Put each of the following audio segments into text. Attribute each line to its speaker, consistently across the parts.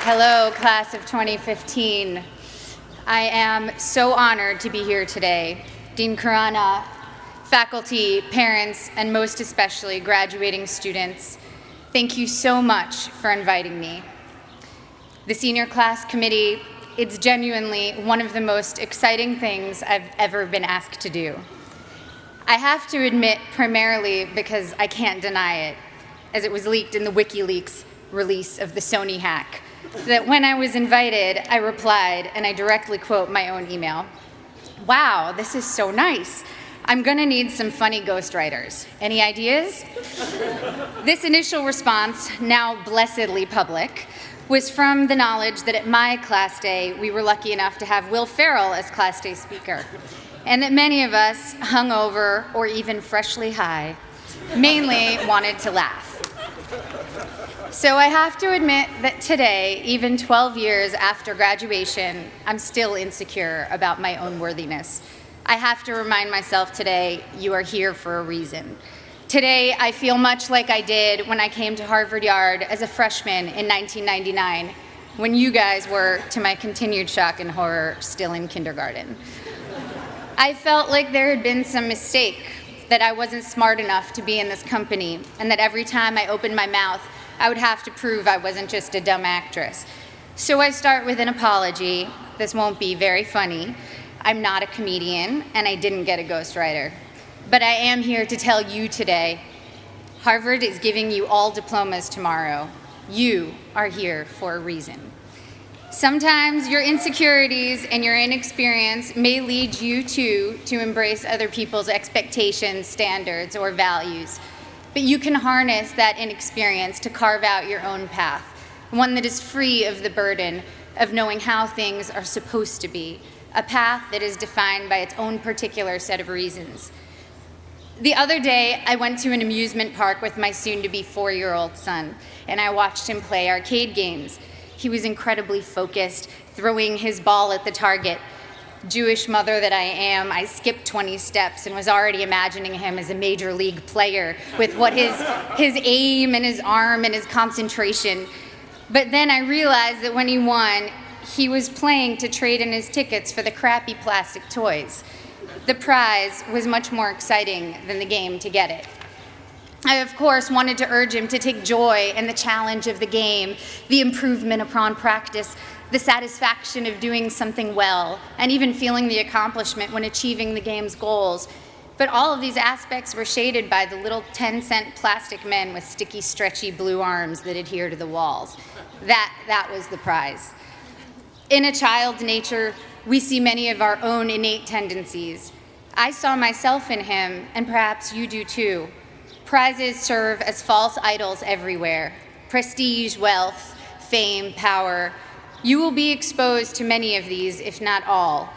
Speaker 1: Hello, class of 2015. I am so honored to be here today. Dean Khurana, faculty, parents, and most especially graduating students, thank you so much for inviting me. The senior class committee, it's genuinely one of the most exciting things I've ever been asked to do. I have to admit, primarily because I can't deny it, as it was leaked in the WikiLeaks release of the Sony hack, that when I was invited, I replied, and I directly quote my own email, "Wow, this is so nice. I'm gonna need some funny ghostwriters. Any ideas?" This initial response, now blessedly public, was from the knowledge that at my class day, we were lucky enough to have Will Ferrell as class day speaker, and that many of us, hungover or even freshly high, mainly wanted to laugh. So I have to admit that today, even 12 years after graduation, I'm still insecure about my own worthiness. I have to remind myself today, you are here for a reason. Today, I feel much like I did when I came to Harvard Yard as a freshman in 1999, when you guys were, to my continued shock and horror, still in kindergarten. I felt like there had been some mistake, that I wasn't smart enough to be in this company, and that every time I opened my mouth, I would have to prove I wasn't just a dumb actress. So I start with an apology. This won't be very funny. I'm not a comedian, and I didn't get a ghostwriter. But I am here to tell you today, Harvard is giving you all diplomas tomorrow. You are here for a reason. Sometimes your insecurities and your inexperience may lead you to embrace other people's expectations, standards, or values. But you can harness that inexperience to carve out your own path, one that is free of the burden of knowing how things are supposed to be, a path that is defined by its own particular set of reasons. The other day, I went to an amusement park with my soon-to-be 4-year-old son, and I watched him play arcade games. He was incredibly focused, throwing his ball at the target. Jewish mother that I am, I skipped 20 steps and was already imagining him as a major league player with what his aim and his arm and his concentration. But then I realized that when he won, he was playing to trade in his tickets for the crappy plastic toys. The prize was much more exciting than the game to get it. I, of course, wanted to urge him to take joy in the challenge of the game, the improvement upon practice, the satisfaction of doing something well, and even feeling the accomplishment when achieving the game's goals. But all of these aspects were shaded by the little 10-cent plastic men with sticky, stretchy blue arms that adhere to the walls. That was the prize. In a child's nature, we see many of our own innate tendencies. I saw myself in him, and perhaps you do too. Prizes serve as false idols everywhere. Prestige, wealth, fame, power. You will be exposed to many of these, if not all.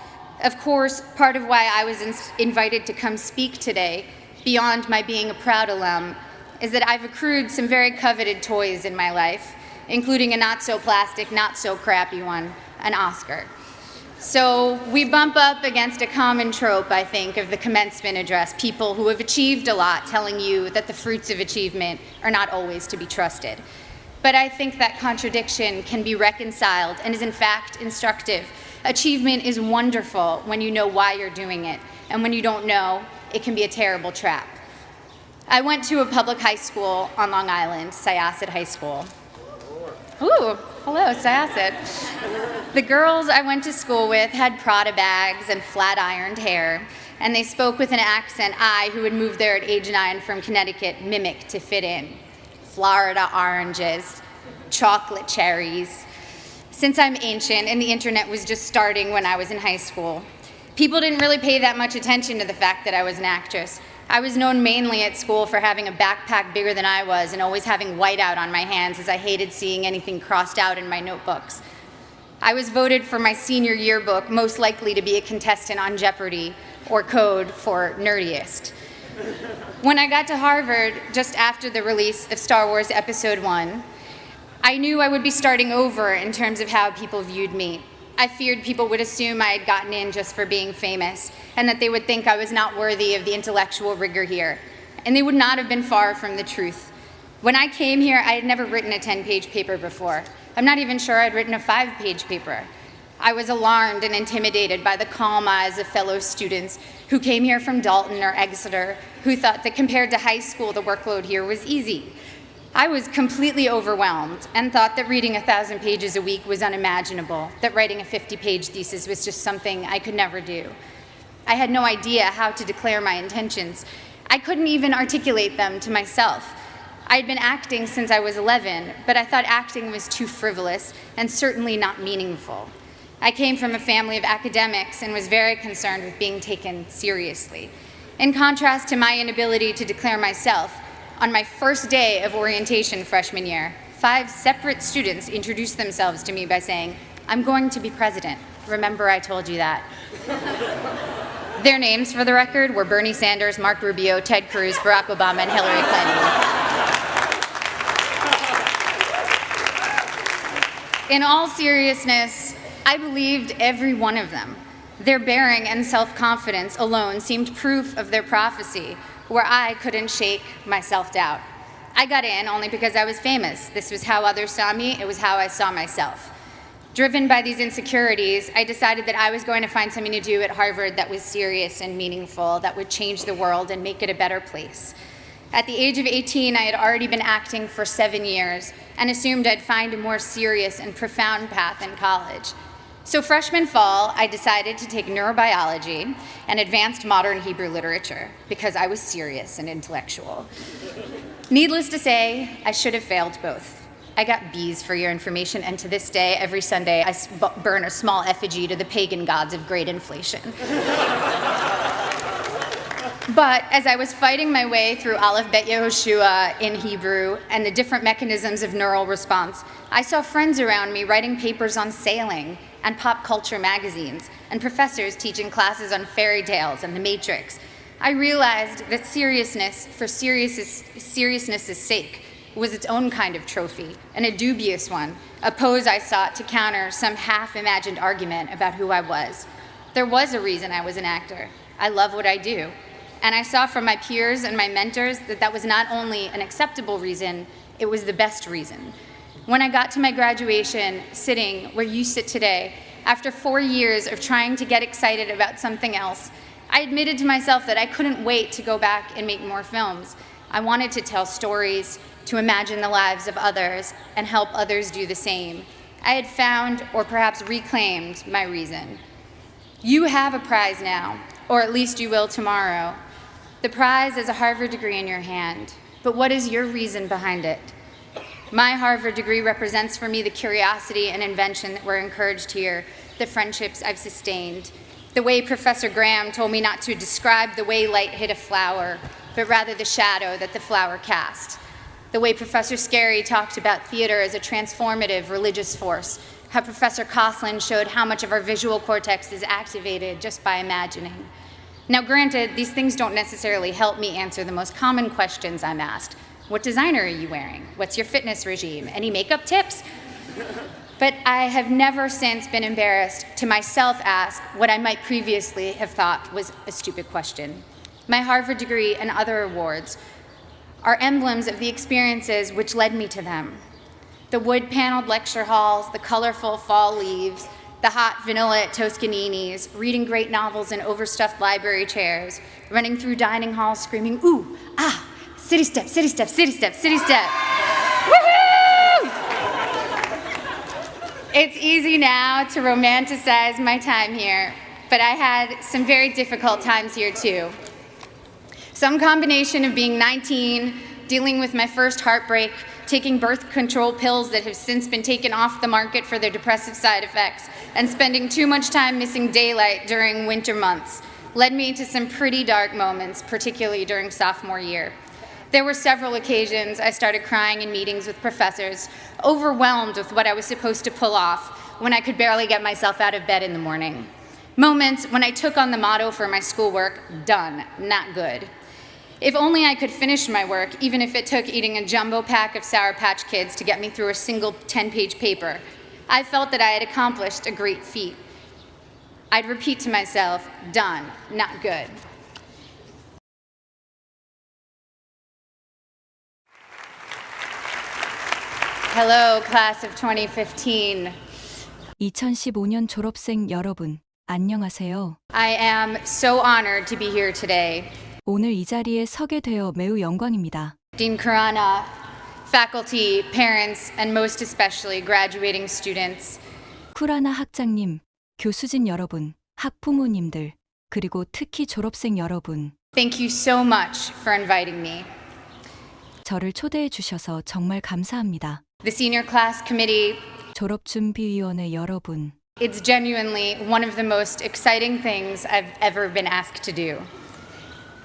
Speaker 1: Of course, part of why I was invited to come speak today, beyond my being a proud alum, is that I've accrued some very coveted toys in my life, including a not-so-plastic, not-so-crappy one, an Oscar. So we bump up against a common trope, I think, of the commencement address, people who have achieved a lot telling you that the fruits of achievement are not always to be trusted. But I think that contradiction can be reconciled and is in fact instructive. Achievement is wonderful when you know why you're doing it, and when you don't know, it can be a terrible trap. I went to a public high school on Long Island, Syosset High School. Ooh, hello, Syosset. The girls I went to school with had Prada bags and flat-ironed hair, and they spoke with an accent I, who had moved there at age 9 from Connecticut, mimicked to fit in. Florida oranges, chocolate cherries. Since I'm ancient and the internet was just starting when I was in high school, people didn't really pay that much attention to the fact that I was an actress. I was known mainly at school for having a backpack bigger than I was and always having whiteout on my hands, as I hated seeing anything crossed out in my notebooks. I was voted for my senior yearbook most likely to be a contestant on Jeopardy, or code for nerdiest. When I got to Harvard, just after the release of Star Wars Episode I, I knew I would be starting over in terms of how people viewed me. I feared people would assume I had gotten in just for being famous, and that they would think I was not worthy of the intellectual rigor here. And they would not have been far from the truth. When I came here, I had never written a 10-page paper before. I'm not even sure I'd written a 5-page paper. I was alarmed and intimidated by the calm eyes of fellow students who came here from Dalton or Exeter, who thought that compared to high school, the workload here was easy. I was completely overwhelmed and thought that reading 1,000 pages a week was unimaginable, that writing a 50-page thesis was just something I could never do. I had no idea how to declare my intentions. I couldn't even articulate them to myself. I had been acting since I was 11, but I thought acting was too frivolous and certainly not meaningful. I came from a family of academics and was very concerned with being taken seriously. In contrast to my inability to declare myself, on my first day of orientation freshman year, 5 separate students introduced themselves to me by saying, "I'm going to be president. Remember I told you that." Their names, for the record, were Bernie Sanders, Mark Rubio, Ted Cruz, Barack Obama, and Hillary Clinton. In all seriousness, I believed every one of them. Their bearing and self-confidence alone seemed proof of their prophecy, where I couldn't shake my self-doubt. I got in only because I was famous. This was how others saw me. It was how I saw myself. Driven by these insecurities, I decided that I was going to find something to do at Harvard that was serious and meaningful, that would change the world and make it a better place. At the age of 18, I had already been acting for 7 years and assumed I'd find a more serious and profound path in college. So freshman fall, I decided to take neurobiology and advanced modern Hebrew literature because I was serious and intellectual. Needless to say, I should have failed both. I got B's for your information, and to this day, every Sunday, I burn a small effigy to the pagan gods of great inflation. But as I was fighting my way through Aleph Bet Yehoshua in Hebrew and the different mechanisms of neural response, I saw friends around me writing papers on sailing and pop culture magazines, and professors teaching classes on fairy tales and the Matrix. I realized that seriousness for seriousness' sake was its own kind of trophy, and a dubious one, a pose I sought to counter some half-imagined argument about who I was. There was a reason I was an actor. I love what I do. And I saw from my peers and my mentors that that was not only an acceptable reason, it was the best reason. When I got to my graduation, sitting where you sit today, after 4 years of trying to get excited about something else, I admitted to myself that I couldn't wait to go back and make more films. I wanted to tell stories, to imagine the lives of others, and help others do the same. I had found, or perhaps reclaimed, my reason. You have a prize now, or at least you will tomorrow. The prize is a Harvard degree in your hand, but what is your reason behind it? My Harvard degree represents for me the curiosity and invention that were encouraged here, the friendships I've sustained, the way Professor Graham told me not to describe the way light hit a flower, but rather the shadow that the flower cast, the way Professor Scarry talked about theater as a transformative religious force, how Professor Coughlin showed how much of our visual cortex is activated just by imagining. Now granted, these things don't necessarily help me answer the most common questions I'm asked. What designer are you wearing? What's your fitness regime? Any makeup tips? But I have never since been embarrassed to myself ask what I might previously have thought was a stupid question. My Harvard degree and other awards are emblems of the experiences which led me to them. The wood-paneled lecture halls, the colorful fall leaves, the hot vanilla at Toscanini's, reading great novels in overstuffed library chairs, running through dining halls screaming, ooh, ah, city step, city step, city step, city step. Woohoo! It's easy now to romanticize my time here, but I had some very difficult times here too. Some combination of being 19, dealing with my first heartbreak, taking birth control pills that have since been taken off the market for their depressive side effects, and spending too much time missing daylight during winter months led me to some pretty dark moments, particularly during sophomore year. There were several occasions I started crying in meetings with professors, overwhelmed with what I was supposed to pull off when I could barely get myself out of bed in the morning. Moments when I took on the motto for my schoolwork, done, not good. If only I could finish my work, even if it took eating a jumbo pack of Sour Patch Kids to get me through a single 10-page paper. I felt that I had accomplished a great feat. I'd repeat to myself, done, not good. Hello, class of 2015.
Speaker 2: 2015년 졸업생 여러분, 안녕하세요.
Speaker 1: I am so honored to be here today.
Speaker 2: 오늘 이 자리에 서게 되어 매우 영광입니다.
Speaker 1: Dean Khurana, faculty, parents, and most especially graduating students.
Speaker 2: 쿠라나 학장님, 교수진 여러분, 학부모님들, 그리고 특히 졸업생 여러분,
Speaker 1: Thank you so much for inviting me.
Speaker 2: 저를 초대해 주셔서 정말 감사합니다.
Speaker 1: The Senior Class Committee,
Speaker 2: 졸업준비위원회 여러분,
Speaker 1: it's genuinely one of the most exciting things I've ever been asked to do.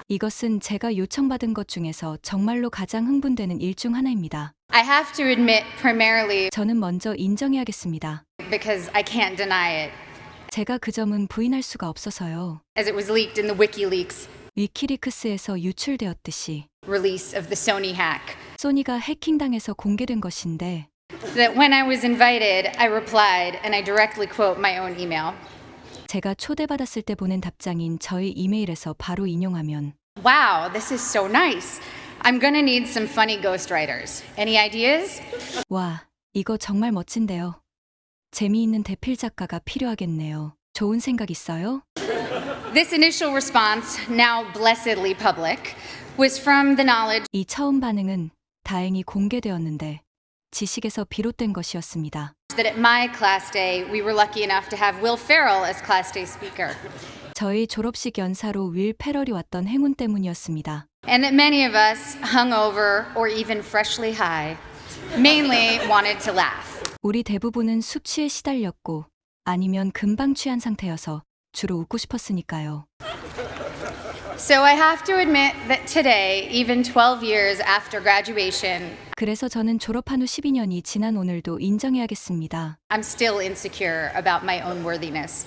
Speaker 2: 이것은 제가 요청받은 것 중에서 정말로 가장 흥분되는 일 중 하나입니다.
Speaker 1: I have to admit primarily
Speaker 2: 저는 먼저 인정해야겠습니다.
Speaker 1: because I can't deny it,
Speaker 2: 제가 그 점은 부인할 수가 없어서요.
Speaker 1: as it was leaked in the WikiLeaks
Speaker 2: 위키리크스에서 유출되었듯이
Speaker 1: release of the Sony hack.
Speaker 2: 소니가 해킹당해서 공개된 것인데
Speaker 1: That when I was invited, I replied, and I directly quote my own email.
Speaker 2: 제가 초대받았을 때 보낸 답장인 저희 이메일에서 바로 인용하면
Speaker 1: Wow, this is so nice. I'm gonna need some funny ghostwriters. Any ideas?
Speaker 2: 와, 이거 정말 멋진데요. 재미있는 대필 작가가 필요하겠네요. 좋은 생각 있어요?
Speaker 1: This initial response, now blessedly public, was from the knowledge
Speaker 2: 이 처음 반응은 다행히 공개되었는데 지식에서 비롯된 것이었습니다.
Speaker 1: that at my class day, we were lucky enough to have Will Ferrell as class day speaker,
Speaker 2: 저희 졸업식 연사로 윌 페럴이 왔던 행운 때문이었습니다.
Speaker 1: and that many of us, hungover or even freshly high, mainly wanted to laugh.
Speaker 2: 우리 대부분은 숙취에 시달렸고 아니면 금방 취한 상태여서 주로 웃고 싶었으니까요.
Speaker 1: So I have to admit that today, even 12 years after graduation,
Speaker 2: 그래서 저는 졸업한 후 12년이 지난 오늘도 인정해야겠습니다.
Speaker 1: I'm still insecure about my own worthiness.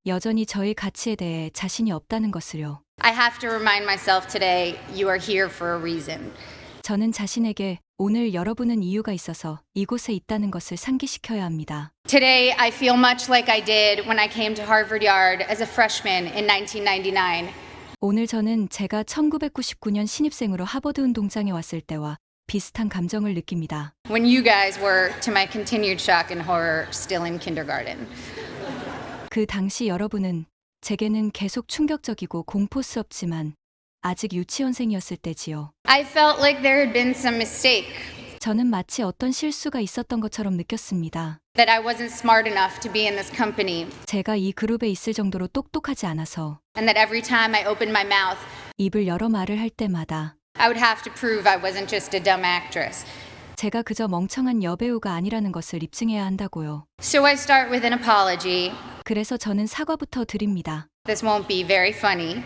Speaker 2: 여전히 저의 가치에 대해 자신이 없다는 것을요.
Speaker 1: I have to remind myself today, you are here for a reason.
Speaker 2: 저는 자신에게 오늘 여러분은 이유가 있어서 이곳에 있다는 것을 상기시켜야 합니다.
Speaker 1: Today, I feel much like I did when I came to Harvard Yard as a freshman in 1999.
Speaker 2: 오늘 저는 제가 1999년 신입생으로 하버드 운동장에 왔을 때와 비슷한 감정을 느낍니다.
Speaker 1: When you guys were, to my continued shock and horror, still in kindergarten.
Speaker 2: 그 당시 여러분은 제게는 계속 충격적이고 공포스럽지만 아직 유치원생이었을 때지요.
Speaker 1: I felt like there had been some mistake,
Speaker 2: 저는 마치 어떤 실수가 있었던 것처럼 느꼈습니다.
Speaker 1: that I wasn't smart enough to be in this company,
Speaker 2: 제가 이 그룹에 있을 정도로 똑똑하지 않아서
Speaker 1: and that every time I opened my mouth,
Speaker 2: 입을 열어 말을 할 때마다
Speaker 1: I would have to prove I wasn't just a dumb actress.
Speaker 2: 제가 그저 멍청한 여배우가 아니라는 것을 입증해야 한다고요.
Speaker 1: So I start with an apology.
Speaker 2: 그래서 저는 사과부터 드립니다.
Speaker 1: This won't be very funny.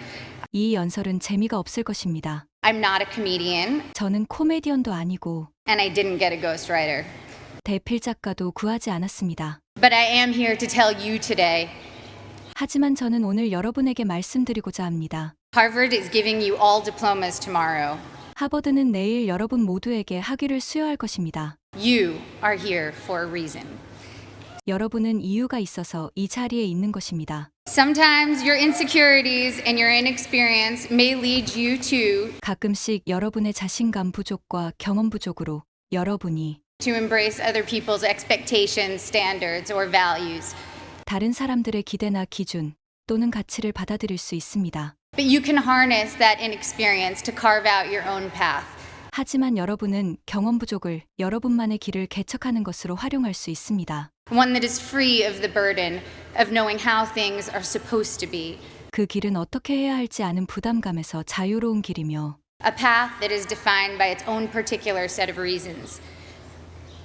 Speaker 2: 이 연설은 재미가 없을 것입니다.
Speaker 1: I'm not a comedian,
Speaker 2: 저는 코미디언도 아니고
Speaker 1: and I didn't get a ghostwriter.
Speaker 2: 대필 작가도 구하지 않았습니다.
Speaker 1: But I am here to tell you today,
Speaker 2: 하지만 저는 오늘 여러분에게 말씀드리고자 합니다.
Speaker 1: Harvard is giving you all diplomas tomorrow.
Speaker 2: 하버드는 내일 여러분 모두에게 학위를 수여할 것입니다.
Speaker 1: You are here for a reason.
Speaker 2: 여러분은 이유가 있어서 이 자리에 있는 것입니다.
Speaker 1: Sometimes your insecurities and your inexperience may lead you to
Speaker 2: 가끔씩 여러분의 자신감 부족과 경험 부족으로 여러분이
Speaker 1: embrace other people's expectations, standards, or values.
Speaker 2: 다른 사람들의 기대나 기준 또는 가치를 받아들일 수 있습니다.
Speaker 1: But you can harness that inexperience to carve out your own path.
Speaker 2: 하지만 여러분은 경험 부족을 여러분만의 길을 개척하는 것으로 활용할 수 있습니다.
Speaker 1: One that is free of the burden of knowing how things are supposed to be.
Speaker 2: 그 길은 어떻게 해야 할지 아는 부담감에서 자유로운 길이며
Speaker 1: A path that is defined by its own particular set of reasons.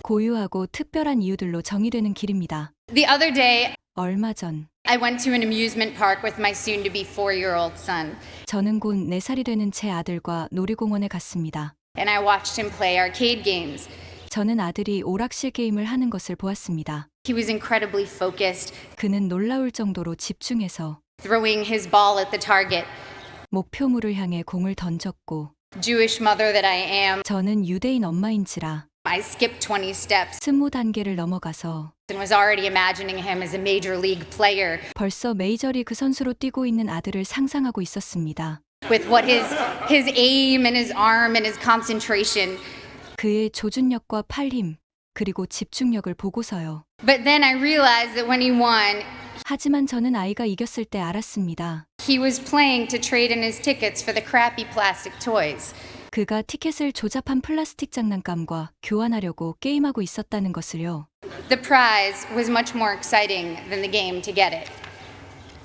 Speaker 2: 고유하고 특별한 이유들로 정의되는 길입니다.
Speaker 1: The other day,
Speaker 2: 얼마 전
Speaker 1: I went to an amusement park with my soon-to-be 4-year-old son,
Speaker 2: 저는 곧 4살이 되는 제 아들과 놀이공원에 갔습니다.
Speaker 1: and I watched him play arcade games.
Speaker 2: 저는 아들이 오락실 게임을 하는 것을 보았습니다.
Speaker 1: He was incredibly focused,
Speaker 2: 그는 놀라울 정도로 집중해서
Speaker 1: throwing his ball at the target.
Speaker 2: 목표물을 향해 공을 던졌고
Speaker 1: Jewish mother that I am,
Speaker 2: 저는 유대인 엄마인지라
Speaker 1: I skipped 20 steps
Speaker 2: 20단계를 넘어가서
Speaker 1: and was already imagining him as a major league player
Speaker 2: 벌써 메이저리그 선수로 뛰고 있는 아들을 상상하고 있었습니다.
Speaker 1: with what his aim and his arm and his concentration.
Speaker 2: 그의 조준력과 팔힘, 그리고 집중력을 보고서요.
Speaker 1: But then I realized that when he won,
Speaker 2: 하지만 저는 아이가 이겼을 때 알았습니다.
Speaker 1: he was playing to trade in his tickets for the crappy plastic toys.
Speaker 2: 그가 티켓을 조잡한 플라스틱 장난감과 교환하려고 게임하고 있었다는 것을요.
Speaker 1: The prize was much more exciting than the game to get it.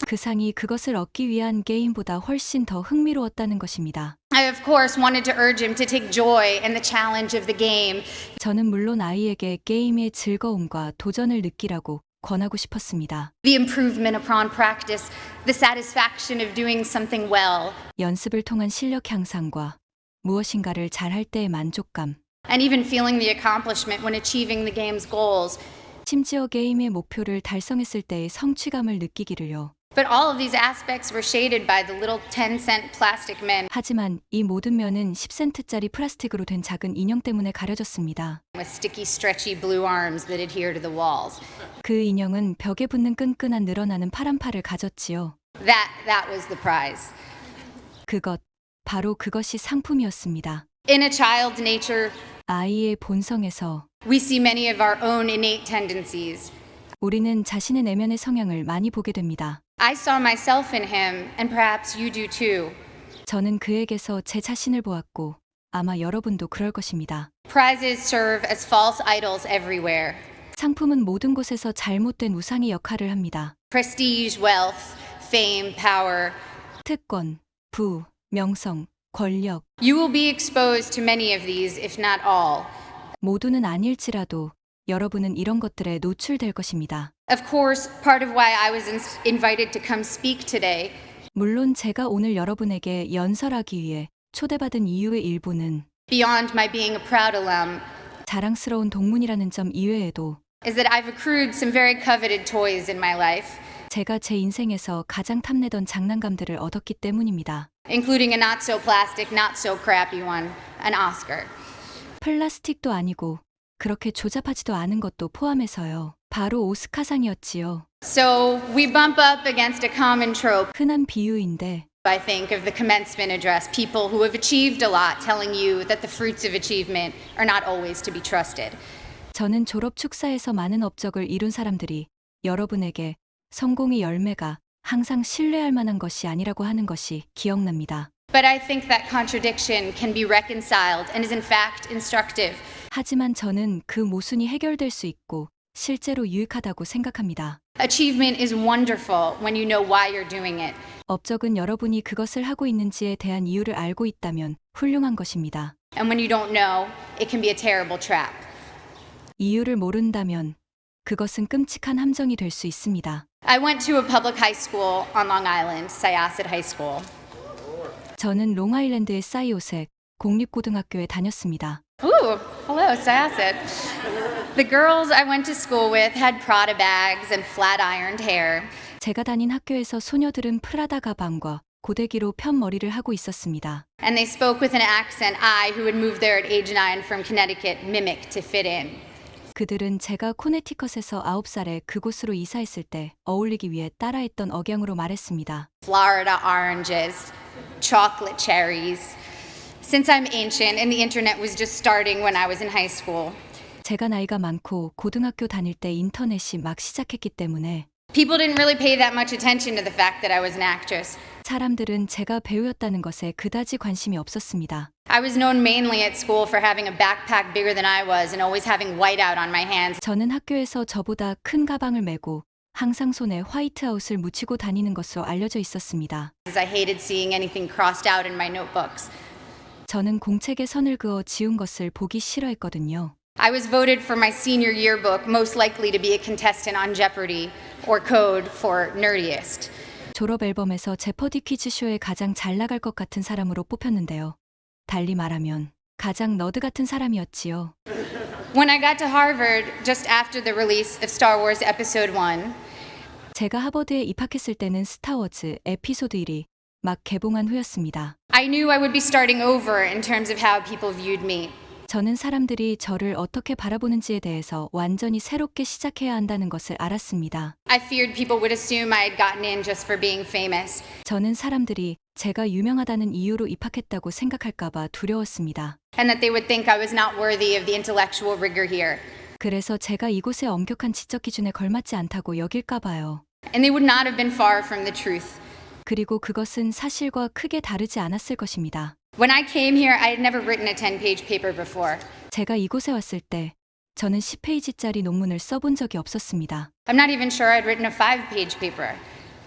Speaker 2: 그 상이 그것을 얻기 위한 게임보다 훨씬 더 흥미로웠다는 것입니다.
Speaker 1: I, of course, wanted to urge him to take joy in the challenge of the game.
Speaker 2: 저는 물론 아이에게 게임의 즐거움과 도전을 느끼라고 권하고 싶었습니다.
Speaker 1: The improvement upon practice, the satisfaction of doing something well,
Speaker 2: 연습을 통한 실력 향상과 무엇인가를 잘할 때의 만족감,
Speaker 1: and even feeling the accomplishment when achieving the game's goals.
Speaker 2: 심지어 게임의 목표를 달성했을 때의 성취감을 느끼기를요.
Speaker 1: But all of these aspects were shaded by the little 10-cent plastic men
Speaker 2: 하지만 이 모든 면은 10센트짜리 플라스틱으로 된 작은 인형 때문에 가려졌습니다.
Speaker 1: with sticky, stretchy blue arms that adhere to the walls.
Speaker 2: 그 인형은 벽에 붙는 끈끈한 늘어나는 파란 팔을 가졌지요.
Speaker 1: That was the prize.
Speaker 2: 바로 그것이 상품이었습니다.
Speaker 1: In a child's nature,
Speaker 2: 아이의 본성에서
Speaker 1: we see many of our own innate tendencies.
Speaker 2: 우리는 자신의 내면의 성향을 많이 보게 됩니다.
Speaker 1: I saw myself in him, and perhaps you do too.
Speaker 2: 저는 그에게서 제 자신을 보았고 아마 여러분도 그럴 것입니다.
Speaker 1: Prizes serve as false idols everywhere.
Speaker 2: 상품은 모든 곳에서 잘못된 우상의 역할을 합니다.
Speaker 1: Prestige, wealth, fame, power.
Speaker 2: 특권, 부, 명성, 권력,
Speaker 1: You will be exposed to many of these, if not all.
Speaker 2: 모두는 아닐지라도 여러분은 이런 것들에 노출될 것입니다.
Speaker 1: Of course, part of why I was invited to come speak today
Speaker 2: 물론 제가 오늘 여러분에게 연설하기 위해 초대받은 이유의 일부는
Speaker 1: beyond my being a proud alum,
Speaker 2: 자랑스러운 동문이라는 점 이외에도
Speaker 1: is that I've accrued some very coveted toys in my life,
Speaker 2: 제가 제 인생에서 가장 탐내던 장난감들을 얻었기 때문입니다.
Speaker 1: including a not so plastic, not so crappy one, an Oscar.
Speaker 2: 플라스틱도 아니고 그렇게 조잡하지도 않은 것도 포함해서요. 바로 오스카상이었지요.
Speaker 1: So we bump up against a common trope,
Speaker 2: 흔한 비유인데
Speaker 1: I think, of the commencement address, people who have achieved a lot telling you that the fruits of achievement are not always to be trusted.
Speaker 2: 저는 졸업 축사에서 많은 업적을 이룬 사람들이 여러분에게 성공의 열매가 항상 신뢰할 만한 것이 아니라고 하는 것이 기억납니다.
Speaker 1: But I think that contradiction can be reconciled and is in fact instructive.
Speaker 2: 하지만 저는 그 모순이 해결될 수 있고 실제로 유익하다고 생각합니다.
Speaker 1: Achievement is wonderful when you know why you're doing it.
Speaker 2: 업적은 여러분이 그것을 하고 있는지에 대한 이유를 알고 있다면 훌륭한 것입니다.
Speaker 1: And when you don't know, it can be a terrible trap.
Speaker 2: 이유를 모른다면 그것은 끔찍한 함정이 될 수 있습니다.
Speaker 1: I went to a public high school on Long Island, Syosset High School.
Speaker 2: 저는 롱아일랜드의 사이오색 공립고등학교에 다녔습니다.
Speaker 1: Ooh, hello, Syosset. The girls I went to school with had Prada bags and flat-ironed hair.
Speaker 2: 제가 다닌 학교에서 소녀들은 프라다 가방과 고데기로 편 머리를 하고 있었습니다.
Speaker 1: And they spoke with an accent I, who had moved there at age 9 from Connecticut, mimicked to fit in.
Speaker 2: 그들은 제가 코네티컷에서 9살에 그곳으로 이사했을 때 어울리기 위해 따라했던 억양으로 말했습니다.
Speaker 1: Florida oranges, chocolate cherries. Since I'm ancient and the internet was just starting when I was in high school,
Speaker 2: 제가 나이가 많고 고등학교 다닐 때 인터넷이 막 시작했기 때문에
Speaker 1: people didn't really pay that much attention to the fact that I was an actress.
Speaker 2: 사람들은 제가 배우였다는 것에 그다지 관심이 없었습니다.
Speaker 1: I was known mainly at school for having a backpack bigger than I was and always having whiteout on my hands.
Speaker 2: 저는 학교에서 저보다 큰 가방을 메고 항상 손에 화이트아웃을 묻히고 다니는 것으로 알려져 있었습니다.
Speaker 1: As I hated seeing anything crossed out in my notebooks.
Speaker 2: 저는 공책에 선을 그어 지운 것을 보기 싫어했거든요.
Speaker 1: I was voted for my senior yearbook most likely to be a contestant on Jeopardy or Code for nerdiest.
Speaker 2: 졸업 앨범에서 제퍼디 퀴즈쇼에 가장 잘 나갈 것 같은 사람으로 뽑혔는데요. 달리 말하면 가장 너드 같은 사람이었지요.
Speaker 1: When I got to Harvard just after the release of Star Wars Episode 1,
Speaker 2: 제가 하버드에 입학했을 때는 스타워즈 에피소드 1이 막 개봉한 후였습니다.
Speaker 1: I knew I would be starting over in terms of how people viewed me.
Speaker 2: 저는 사람들이 저를 어떻게 바라보는지에 대해서 완전히 새롭게 시작해야 한다는 것을 알았습니다.
Speaker 1: I feared people would assume I had gotten in just for being famous.
Speaker 2: 저는 사람들이 제가 유명하다는 이유로 입학했다고 생각할까 봐 두려웠습니다.
Speaker 1: And that they would think I was not worthy of the intellectual rigor here.
Speaker 2: 그래서 제가 이곳의 엄격한 지적 기준에 걸맞지 않다고 여길까 봐요.
Speaker 1: And they would not have been far from the truth.
Speaker 2: 그리고 그것은 사실과 크게 다르지 않았을 것입니다.
Speaker 1: When I came here, I had never written a 10-page paper before.
Speaker 2: 제가 이곳에 왔을 때 저는 10페이지짜리 논문을 써본 적이 없었습니다.
Speaker 1: I'm not even sure I'd written a 5-page paper.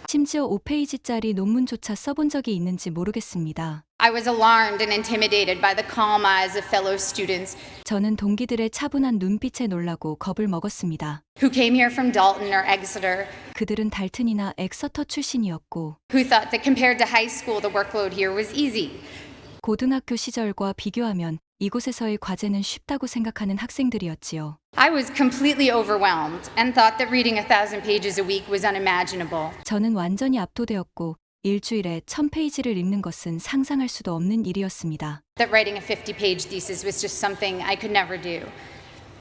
Speaker 2: 심지어 5페이지짜리 논문조차 써본 적이 있는지 모르겠습니다.
Speaker 1: I was alarmed and intimidated by the calm eyes of fellow students
Speaker 2: 저는 동기들의 차분한 눈빛에 놀라고 겁을 먹었습니다.
Speaker 1: who came here from Dalton or Exeter,
Speaker 2: 그들은 달튼이나 엑서터 출신이었고
Speaker 1: who thought that compared to high school, the workload here was easy.
Speaker 2: 고등학교 시절과 비교하면 이곳에서의 과제는 쉽다고 생각하는 학생들이었지요.
Speaker 1: I was completely overwhelmed and thought that reading 1,000 pages a week was unimaginable.
Speaker 2: 저는 완전히 압도되었고 일주일에 1000페이지를 읽는 것은 상상할 수도 없는 일이었습니다.
Speaker 1: That writing a 50-page thesis was just something I could never do.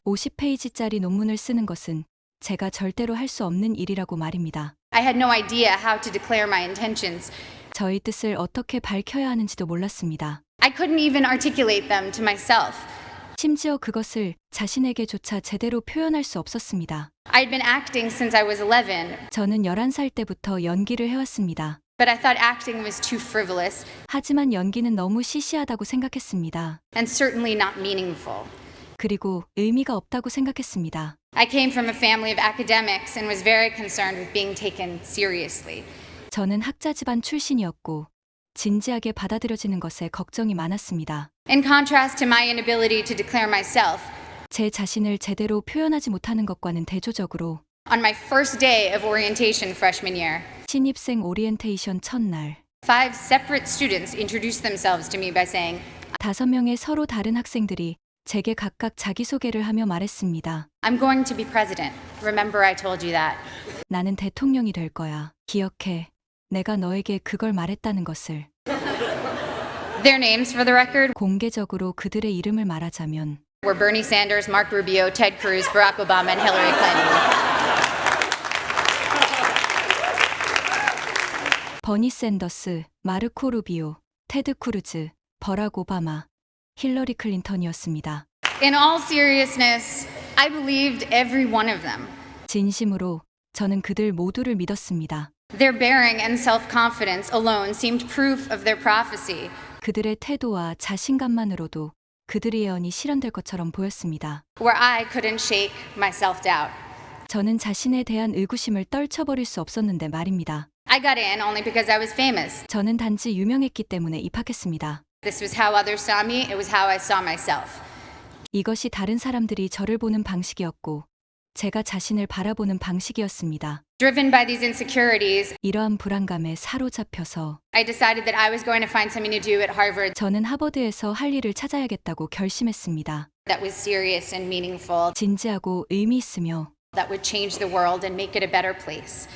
Speaker 2: 50페이지짜리 논문을 쓰는 것은 제가 절대로 할 수 없는 일이라고 말입니다.
Speaker 1: I had no idea how to declare my intentions.
Speaker 2: 저의 뜻을 어떻게 밝혀야 하는지도 몰랐습니다.
Speaker 1: I couldn't even articulate them to myself.
Speaker 2: 심지어 그것을 자신에게조차 제대로 표현할 수 없었습니다.
Speaker 1: I'd been acting since I was 11,
Speaker 2: 저는 11살 때부터 연기를 해왔습니다.
Speaker 1: but I thought acting was too frivolous
Speaker 2: 하지만 연기는 너무 시시하다고 생각했습니다.
Speaker 1: and certainly not meaningful.
Speaker 2: 그리고 의미가 없다고 생각했습니다.
Speaker 1: I came from a family of academics and was very concerned with being taken seriously.
Speaker 2: 저는 학자 집안 출신이었고 진지하게 받아들여지는 것에 걱정이 많았습니다.
Speaker 1: In contrast to my inability to declare myself,
Speaker 2: 제 자신을 제대로 표현하지 못하는 것과는 대조적으로
Speaker 1: on my first day of orientation freshman year,
Speaker 2: 신입생 오리엔테이션 첫날
Speaker 1: 5 separate students introduced themselves to me by saying,
Speaker 2: 5명의 서로 다른 학생들이 제게 각각 자기소개를 하며 말했습니다.
Speaker 1: I'm going to be president. Remember I told you that.
Speaker 2: 나는 대통령이 될 거야. 기억해. 내가 너에게 그걸 말했다는 것을.
Speaker 1: Their names, for the record,
Speaker 2: 공개적으로 그들의 이름을 말하자면
Speaker 1: were Bernie Sanders, Mark Rubio, Ted Cruz, Barack Obama, and Hillary Clinton.
Speaker 2: 버니 샌더스, 마르코 루비오, 테드 크루즈, 버락 오바마, 힐러리 클린턴이었습니다.
Speaker 1: In all seriousness, I believed every one of them.
Speaker 2: 진심으로 저는 그들 모두를 믿었습니다.
Speaker 1: Their bearing and self-confidence alone seemed proof of their prophecy.
Speaker 2: 그들의 태도와 자신감만으로도 그들의 예언이 실현될 것처럼 보였습니다.
Speaker 1: Where I couldn't shake my self-doubt.
Speaker 2: 저는 자신에 대한 의구심을 떨쳐버릴 수 없었는데 말입니다.
Speaker 1: I got in only because I was famous.
Speaker 2: 저는 단지 유명했기 때문에 입학했습니다.
Speaker 1: This was how others saw me. It was how I saw myself.
Speaker 2: 이것이 다른 사람들이 저를 보는 방식이었고 제가 자신을 바라보는 방식이었습니다.
Speaker 1: Driven by these insecurities,
Speaker 2: 이러한 불안감에 사로잡혀서
Speaker 1: I decided that I was going to find something to do at Harvard
Speaker 2: 저는 하버드에서 할 일을 찾아야겠다고 결심했습니다.
Speaker 1: that was serious and meaningful,
Speaker 2: 진지하고 의미 있으며
Speaker 1: that would change the world and make it a better place.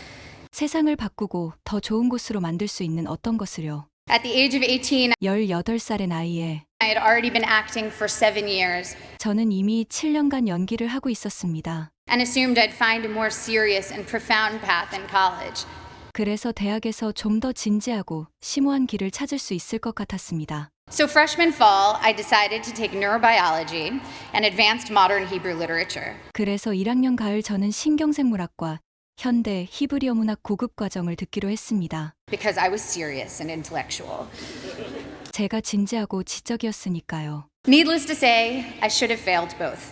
Speaker 2: 세상을 바꾸고 더 좋은 곳으로 만들 수 있는 어떤 것을요.
Speaker 1: At the age of 18,
Speaker 2: 18살의 나이에
Speaker 1: I had already been acting for 7 years
Speaker 2: 저는 이미 7년간 연기를 하고 있었습니다.
Speaker 1: and assumed I'd find a more serious and profound path in college.
Speaker 2: 그래서 대학에서 좀 더 진지하고 심오한 길을 찾을 수 있을 것 같았습니다.
Speaker 1: So freshman fall, I decided to take neurobiology and advanced modern Hebrew literature.
Speaker 2: 그래서 1학년 가을 저는 신경생물학과 현대 히브리어 문학 고급 과정을 듣기로 했습니다.
Speaker 1: Because I was serious and intellectual.
Speaker 2: 제가 진지하고 지적이었으니까요.
Speaker 1: Needless to say, I should have failed both.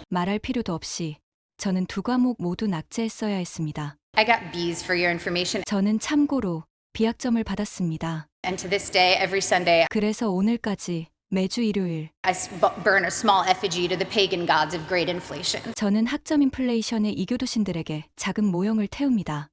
Speaker 2: 말할 필요도 없이 저는 두 과목 모두 낙제했어야 했습니다.
Speaker 1: I got B's for your information,
Speaker 2: 저는 참고로 B학점을 받았습니다.
Speaker 1: and to this day, every Sunday,
Speaker 2: 그래서 오늘까지 매주 일요일
Speaker 1: I burn a small effigy to the pagan gods of great inflation.
Speaker 2: 저는 학점 인플레이션의 이교도신들에게 작은 모형을 태웁니다.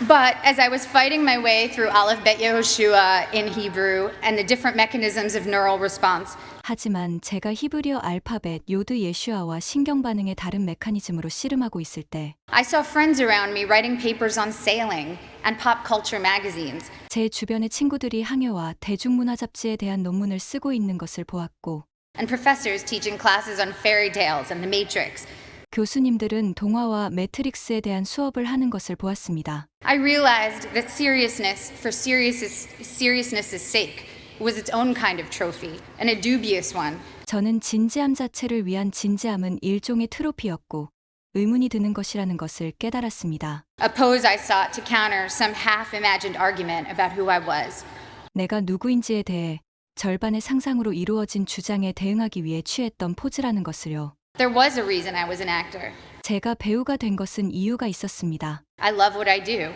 Speaker 1: But as I was fighting my way through Aleph Bet Yehoshua in Hebrew and the different mechanisms of neural response,
Speaker 2: 하지만 제가 히브리어 알파벳 요드 예슈아와 신경 반응의 다른 메커니즘으로 씨름하고 있을 때
Speaker 1: I saw friends around me writing papers on sailing and pop culture magazines.
Speaker 2: 제 주변의 친구들이 항해와 대중문화 잡지에 대한 논문을 쓰고 있는 것을 보았고
Speaker 1: And professors teaching classes on fairy tales and the Matrix.
Speaker 2: 교수님들은 동화와 매트릭스에 대한 수업을 하는 것을 보았습니다.
Speaker 1: I realized that seriousness for seriousness' sake was its own kind of trophy, and a dubious one.
Speaker 2: 저는 진지함 자체를 위한 진지함은 일종의 트로피였고 의문이 드는 것이라는 것을 깨달았습니다.
Speaker 1: A pose I sought to counter some half-imagined argument about who I was.
Speaker 2: 내가 누구인지에 대해 절반의 상상으로 이루어진 주장에 대응하기 위해 취했던 포즈라는 것을요.
Speaker 1: There was a reason I was an actor.
Speaker 2: 제가 배우가 된 것은 이유가 있었습니다.
Speaker 1: I love what I do.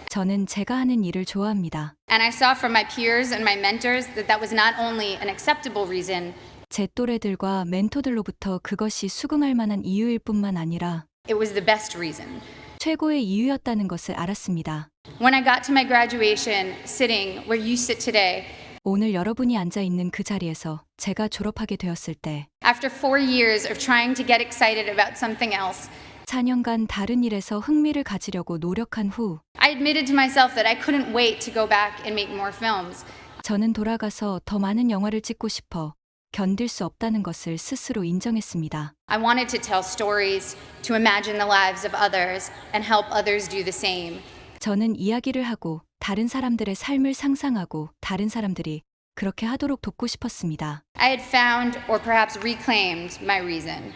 Speaker 2: 저는 제가 하는 일을 좋아합니다.
Speaker 1: And I saw from my peers and my mentors that that was not only an acceptable reason,
Speaker 2: 제 또래들과 멘토들로부터 그것이 수긍할 만한 이유일 뿐만 아니라
Speaker 1: it was the best reason.
Speaker 2: 최고의 이유였다는 것을 알았습니다.
Speaker 1: When I got to my graduation, sitting where you sit today,
Speaker 2: 오늘 여러분이 앉아 있는 그 자리에서 제가 졸업하게 되었을 때
Speaker 1: after 4 years of trying to get excited about something else,
Speaker 2: 4년간 다른 일에서 흥미를 가지려고 노력한 후
Speaker 1: I admitted to myself that I couldn't wait to go back and make more films.
Speaker 2: 저는 돌아가서 더 많은 영화를 찍고 싶어 견딜 수 없다는 것을 스스로 인정했습니다.
Speaker 1: I wanted to tell stories, to imagine the lives of others, and help others do the same.
Speaker 2: 저는 이야기를 하고 다른 사람들의 삶을 상상하고 다른 사람들이 그렇게 하도록 돕고 싶었습니다.
Speaker 1: I had found, or perhaps reclaimed, my reason.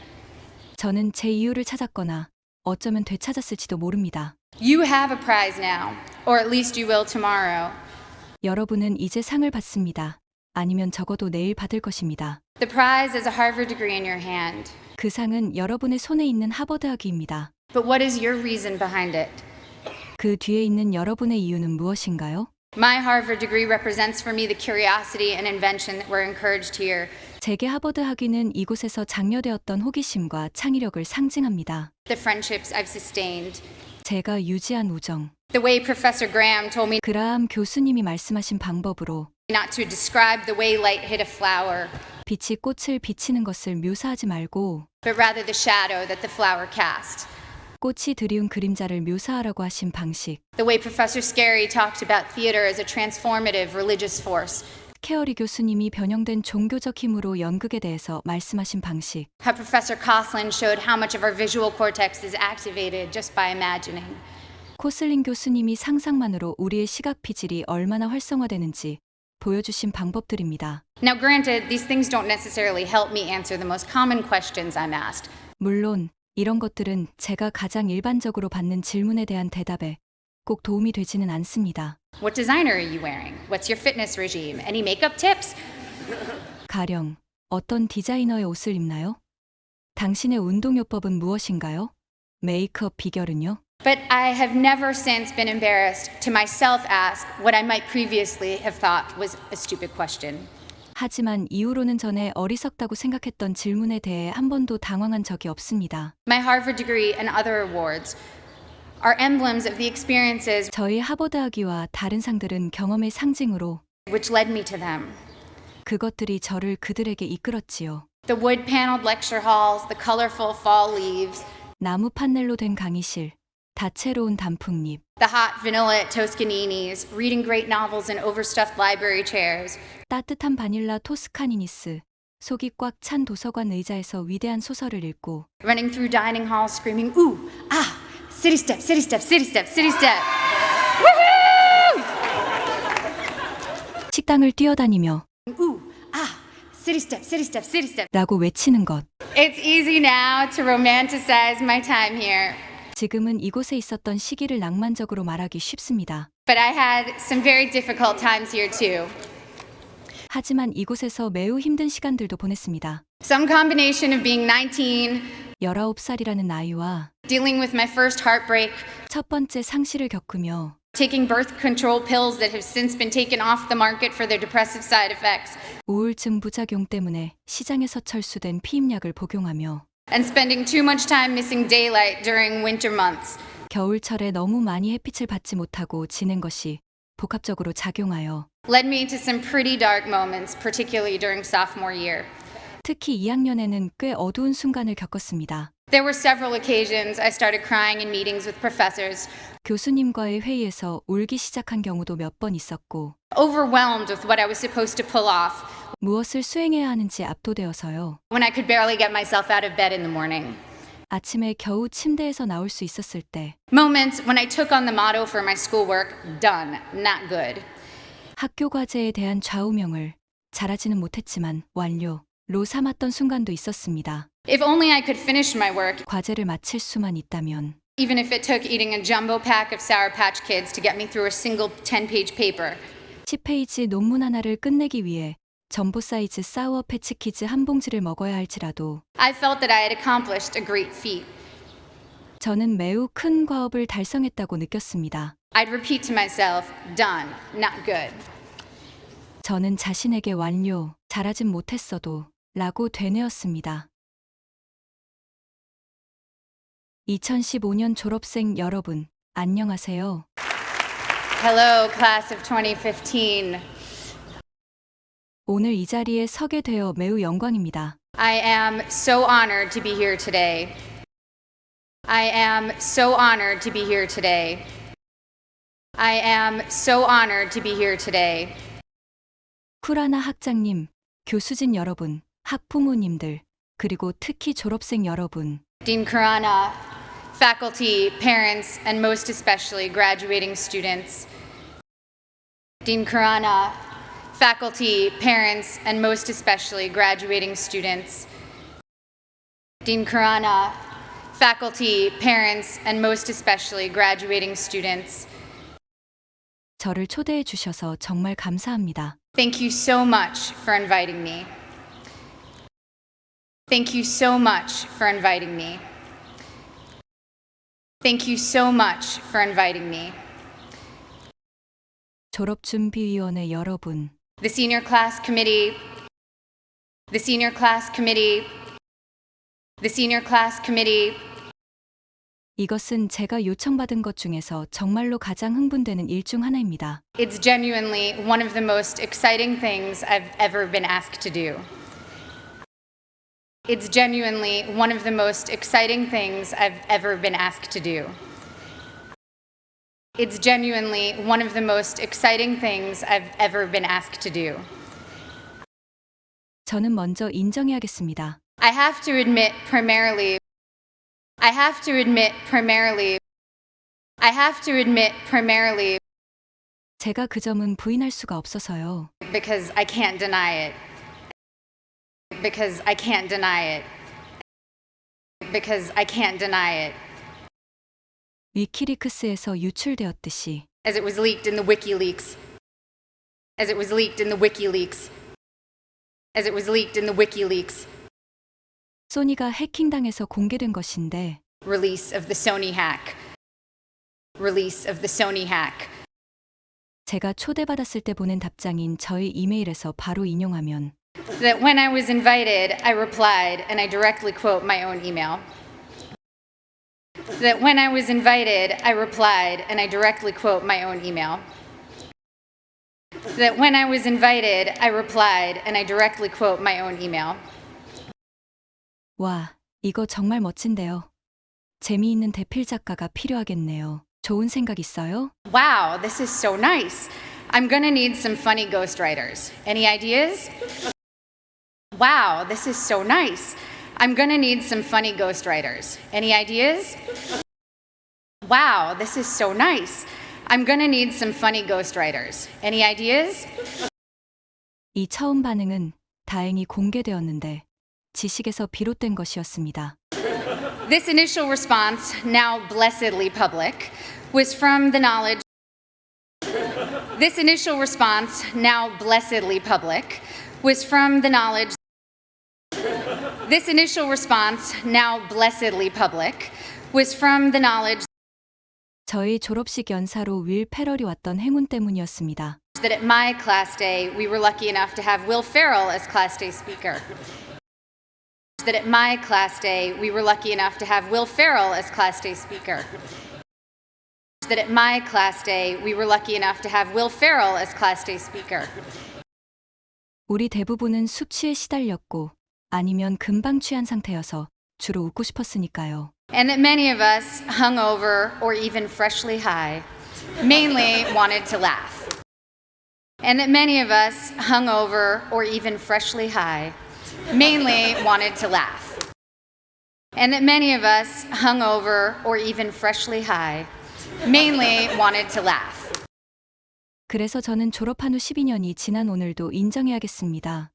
Speaker 2: 저는 제 이유를 찾았거나 어쩌면 되찾았을지도 모릅니다.
Speaker 1: You have a prize now, or at least you will tomorrow.
Speaker 2: 여러분은 이제 상을 받습니다. 아니면 적어도 내일 받을 것입니다.
Speaker 1: The prize is a Harvard degree in your hand.
Speaker 2: 그 상은 여러분의 손에 있는 하버드 학위입니다.
Speaker 1: But what is your reason behind it?
Speaker 2: 그 뒤에 있는 여러분의 이유는 무엇인가요?
Speaker 1: My Harvard degree represents for me the curiosity and invention that were encouraged here.
Speaker 2: 제게 하버드 학위는 이곳에서 장려되었던 호기심과 창의력을 상징합니다.
Speaker 1: The friendships I've sustained.
Speaker 2: 제가 유지한 우정.
Speaker 1: The way Professor Graham told me
Speaker 2: 그라함 교수님이 말씀하신 방법으로
Speaker 1: not to describe the way light hit a flower,
Speaker 2: 빛이 꽃을 비치는 것을 묘사하지 말고
Speaker 1: but rather the shadow that the flower cast.
Speaker 2: 꽃이 드리운 그림자를 묘사하라고 하신 방식.
Speaker 1: The way Professor Scarry talked about theater as a transformative religious force.
Speaker 2: 케어리 교수님이 변형된 종교적 힘으로 연극에 대해서 말씀하신 방식.
Speaker 1: How Professor Coughlin showed how much of our visual cortex is activated just by imagining.
Speaker 2: 코슬린 교수님이 상상만으로 우리의 시각 피질이 얼마나 활성화되는지 보여주신 방법들입니다.
Speaker 1: Now granted, these things don't necessarily help me answer the most common questions I'm asked.
Speaker 2: 물론 이런 것들은 제가 가장 일반적으로 받는 질문에 대한 대답에 꼭 도움이 되지는 않습니다.
Speaker 1: What designer are you wearing? What's your fitness regime? Any makeup tips?
Speaker 2: 가령 어떤 디자이너의 옷을 입나요? 당신의 운동요법은 무엇인가요? 메이크업 비결은요?
Speaker 1: But I have never since been embarrassed to myself ask what I might previously have thought was a stupid question.
Speaker 2: 하지만 이후로는 전에 어리석다고 생각했던 질문에 대해 한 번도 당황한 적이 없습니다.
Speaker 1: My Harvard degree and other awards are emblems of the experiences
Speaker 2: 저희 하버드 학위와 다른 상들은 경험의 상징으로
Speaker 1: which led me to them.
Speaker 2: 그것들이 저를 그들에게 이끌었지요.
Speaker 1: The wood-paneled lecture halls, the colorful fall leaves,
Speaker 2: 나무 판넬로 된 강의실, 다채로운 단풍잎,
Speaker 1: the hot vanilla Toscaninis, reading great novels in overstuffed library chairs,
Speaker 2: 따뜻한 바닐라 토스카니니스, 속이 꽉 찬 도서관 의자에서 위대한 소설을 읽고
Speaker 1: running through dining halls screaming, ooh, ah, city step, city step, city step, city step.
Speaker 2: 식당을 뛰어다니며
Speaker 1: Ooh, ah, city step, city step, city step.
Speaker 2: 라고 외치는 것.
Speaker 1: It's easy now to romanticize my time here,
Speaker 2: 지금은 이곳에 있었던 시기를 낭만적으로 말하기 쉽습니다.
Speaker 1: but I had some very difficult times here too.
Speaker 2: 하지만 이곳에서 매우 힘든 시간들도 보냈습니다.
Speaker 1: Some combination of being 19,
Speaker 2: 19살이라는 나이와
Speaker 1: dealing with my first heartbreak,
Speaker 2: 첫 번째 상실을 겪으며
Speaker 1: taking birth control pills that have since been taken off the market for their depressive side effects,
Speaker 2: 우울증 부작용 때문에 시장에서 철수된 피임약을 복용하며
Speaker 1: and spending too much time missing daylight during winter months.
Speaker 2: 겨울철에 너무 많이 햇빛을 받지 못하고 지낸 것이 복합적으로 작용하여
Speaker 1: Led me to some pretty dark moments, particularly during sophomore year.
Speaker 2: 특히 2학년에는 꽤 어두운 순간을 겪었습니다.
Speaker 1: There were several occasions I started crying in meetings with professors,
Speaker 2: 교수님과의 회의에서 울기 시작한 경우도 몇 번 있었고
Speaker 1: overwhelmed with what I was supposed to pull off,
Speaker 2: 무엇을 수행해야 하는지 압도되어서요.
Speaker 1: when I could barely get myself out of bed in the morning.
Speaker 2: 아침에 겨우 침대에서 나올 수 있었을 때
Speaker 1: Moments when I took on the motto for my schoolwork, done, not good.
Speaker 2: 학교 과제에 대한 좌우명을 잘하지는 못했지만 완료로 삼았던 순간도 있었습니다.
Speaker 1: If only I could finish my work,
Speaker 2: 과제를 마칠 수만 있다면
Speaker 1: even if it took eating a jumbo pack of Sour Patch Kids to get me through a single 10-page paper.
Speaker 2: 10페이지 논문 하나를 끝내기 위해 전보 사이즈 사우어 패치키즈 한 봉지를 먹어야 할지라도
Speaker 1: I felt that I had accomplished a great feat.
Speaker 2: 저는 매우 큰 과업을 달성했다고 느꼈습니다.
Speaker 1: I'd repeat to myself, done, not good.
Speaker 2: 저는 자신에게 완료, 잘하진 못했어도 라고 되뇌었습니다. 2015년 졸업생 여러분, 안녕하세요.
Speaker 1: Hello, class of 2015.
Speaker 2: 오늘 이 자리에 서게 되어 매우 영광입니다.
Speaker 1: I am so honored to be here today. I am so honored to be here today. I am so honored to be here today.
Speaker 2: 쿠라나 학장님, 교수진 여러분, 학부모님들, 그리고 특히 졸업생 여러분,
Speaker 1: Dean Kurana, faculty, parents, and most especially graduating students. Dean Kurana, faculty, parents, and most especially graduating students. Dean Kurana, faculty, parents, and most especially graduating students.
Speaker 2: 저를 초대해 주셔서 정말 감사합니다.
Speaker 1: Thank you so much for inviting me. Thank you so much for inviting me. Thank you so much for inviting me.
Speaker 2: 졸업준비위원회 여러분,
Speaker 1: The senior class committee, the senior class committee, the senior class committee.
Speaker 2: 이것은 제가 요청받은 것 중에서 정말로 가장 흥분되는 일 중 하나입니다.
Speaker 1: It's genuinely one of the most exciting things I've ever been asked to do. It's genuinely one of the most exciting things I've ever been asked to do. It's genuinely one of the most exciting things I've ever been asked to do.
Speaker 2: 저는 먼저 인정해야겠습니다.
Speaker 1: I have to admit primarily
Speaker 2: 제가 그 점은 부인할 수가 없어서요.
Speaker 1: because I can't deny it. Because I can't deny it. Because I can't deny it.
Speaker 2: 위키리크스에서 유출되었듯이
Speaker 1: As it was leaked in the WikiLeaks. As it was leaked in the WikiLeaks. As it was leaked in the WikiLeaks.
Speaker 2: 소니가 해킹당해서 공개된 것인데
Speaker 1: Release of the Sony hack. Release of the Sony hack.
Speaker 2: 제가 초대받았을 때 보낸 답장인 저희 이메일에서 바로 인용하면
Speaker 1: That when I was invited, I replied, and I directly quote my own email. That when I was invited, I replied, and I directly quote my own email. That when I was invited, I replied, and I directly quote my own email.
Speaker 2: 와, 이거 정말 멋진데요. 재미있는 대필 작가가 필요하겠네요. 좋은 생각 있어요?
Speaker 1: Wow, this is so nice. I'm gonna need some funny ghostwriters. Any ideas? Wow, this is so nice. I'm gonna need some funny ghostwriters. Any ideas? Wow, this is so nice. I'm gonna need some funny ghostwriters. Any ideas?
Speaker 2: 이 처음 반응은 다행히 공개되었는데 지식에서 비롯된 것이었습니다.
Speaker 1: This initial response, now blessedly public, was from the knowledge. This initial response, now blessedly public, was from the knowledge. This initial response, now blessedly public, was from the knowledge
Speaker 2: 저희 졸업식 연사로 윌 페럴이 왔던 행운 때문이었습니다.
Speaker 1: that at my class day we were lucky enough to have Will Ferrell as class day speaker. That at my class day we were lucky enough to have Will Ferrell as class day speaker. That at my class day we were lucky enough to have Will Ferrell as class day speaker.
Speaker 2: 우리 대부분은 숙취에 시달렸고 아니면 금방 취한 상태여서 주로 웃고 싶었으니까요.
Speaker 1: And that many of us, hungover or even freshly high, mainly wanted to laugh. And that many of us, hungover or even freshly high, mainly wanted to laugh. And that many of us, hungover or even freshly high, mainly wanted to laugh.
Speaker 2: 그래서 저는 졸업한 후 12년이 지난 오늘도 인정해야겠습니다.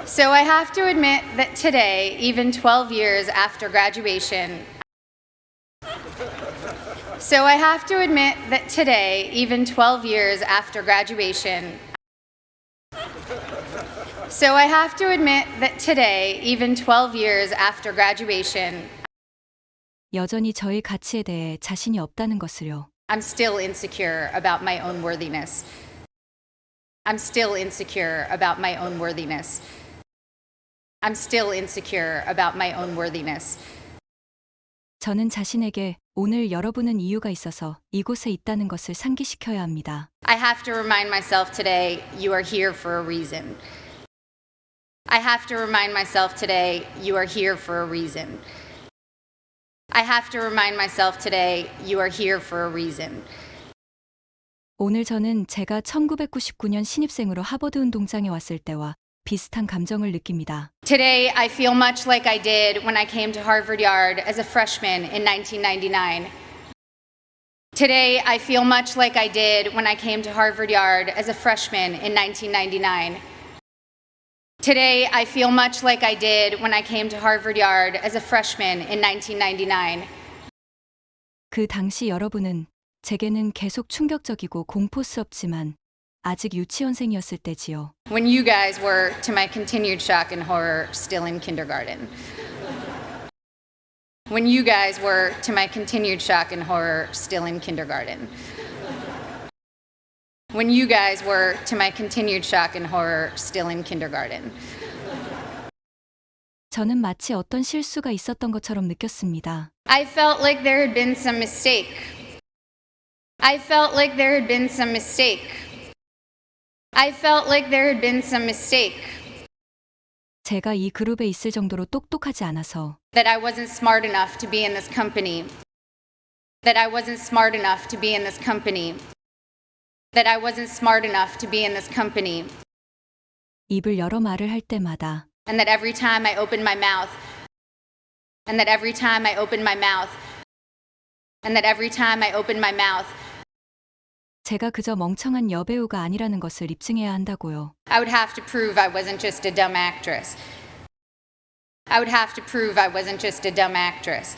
Speaker 1: So I have to admit that today, even 12 years after graduation, So I have to admit that today, even 12 years after graduation, So I have to admit that today, even 12 years after graduation,
Speaker 2: 여전히 저의 가치에 대해 자신이 없다는 것을요.
Speaker 1: I'm still insecure about my own worthiness. I'm still insecure about my own worthiness. I'm still insecure about my own worthiness.
Speaker 2: 저는 자신에게 오늘 여러분은 이유가 있어서 이곳에 있다는 것을 상기시켜야 합니다.
Speaker 1: I have to remind myself today, you are here for a reason. I have to remind myself today, you are here for a reason. I have to remind myself today, you are here for a reason.
Speaker 2: 오늘 저는 제가 1999년 신입생으로 하버드 운동장에 왔을 때와 비슷한 감정을 느낍니다.
Speaker 1: Today, I feel much like I did when I came to Harvard Yard as a freshman in 1999. Today, I feel much like I did when I came to Harvard Yard as a freshman in 1999. Today, I feel much like I did when I came to Harvard Yard as a freshman in 1999.
Speaker 2: 그 당시 여러분은 제게는 계속 충격적이고 공포스럽지만 아직 유치원생이었을 때지요.
Speaker 1: When you guys were, to my continued shock and horror, still in kindergarten. When you guys were, to my continued shock and horror, still in kindergarten. When you guys were, to my continued shock and horror, still in kindergarten.
Speaker 2: 저는 마치 어떤 실수가 있었던 것처럼 느꼈습니다.
Speaker 1: I felt like there had been some mistake. I felt like there had been some mistake. I felt like there had been some mistake.
Speaker 2: 제가 이 그룹에 있을 정도로 똑똑하지 않아서
Speaker 1: That I wasn't smart enough to be in this company. That I wasn't smart enough to be in this company. That I wasn't smart enough to be in this company.
Speaker 2: 입을 열어 말을 할 때마다
Speaker 1: And that every time I opened my mouth, and that every time I opened my mouth, and that every time I opened my mouth,
Speaker 2: 제가 그저 멍청한 여배우가 아니라는 것을 입증해야 한다고요.
Speaker 1: I would have to prove I wasn't just a dumb actress. I would have to prove I wasn't just a dumb actress.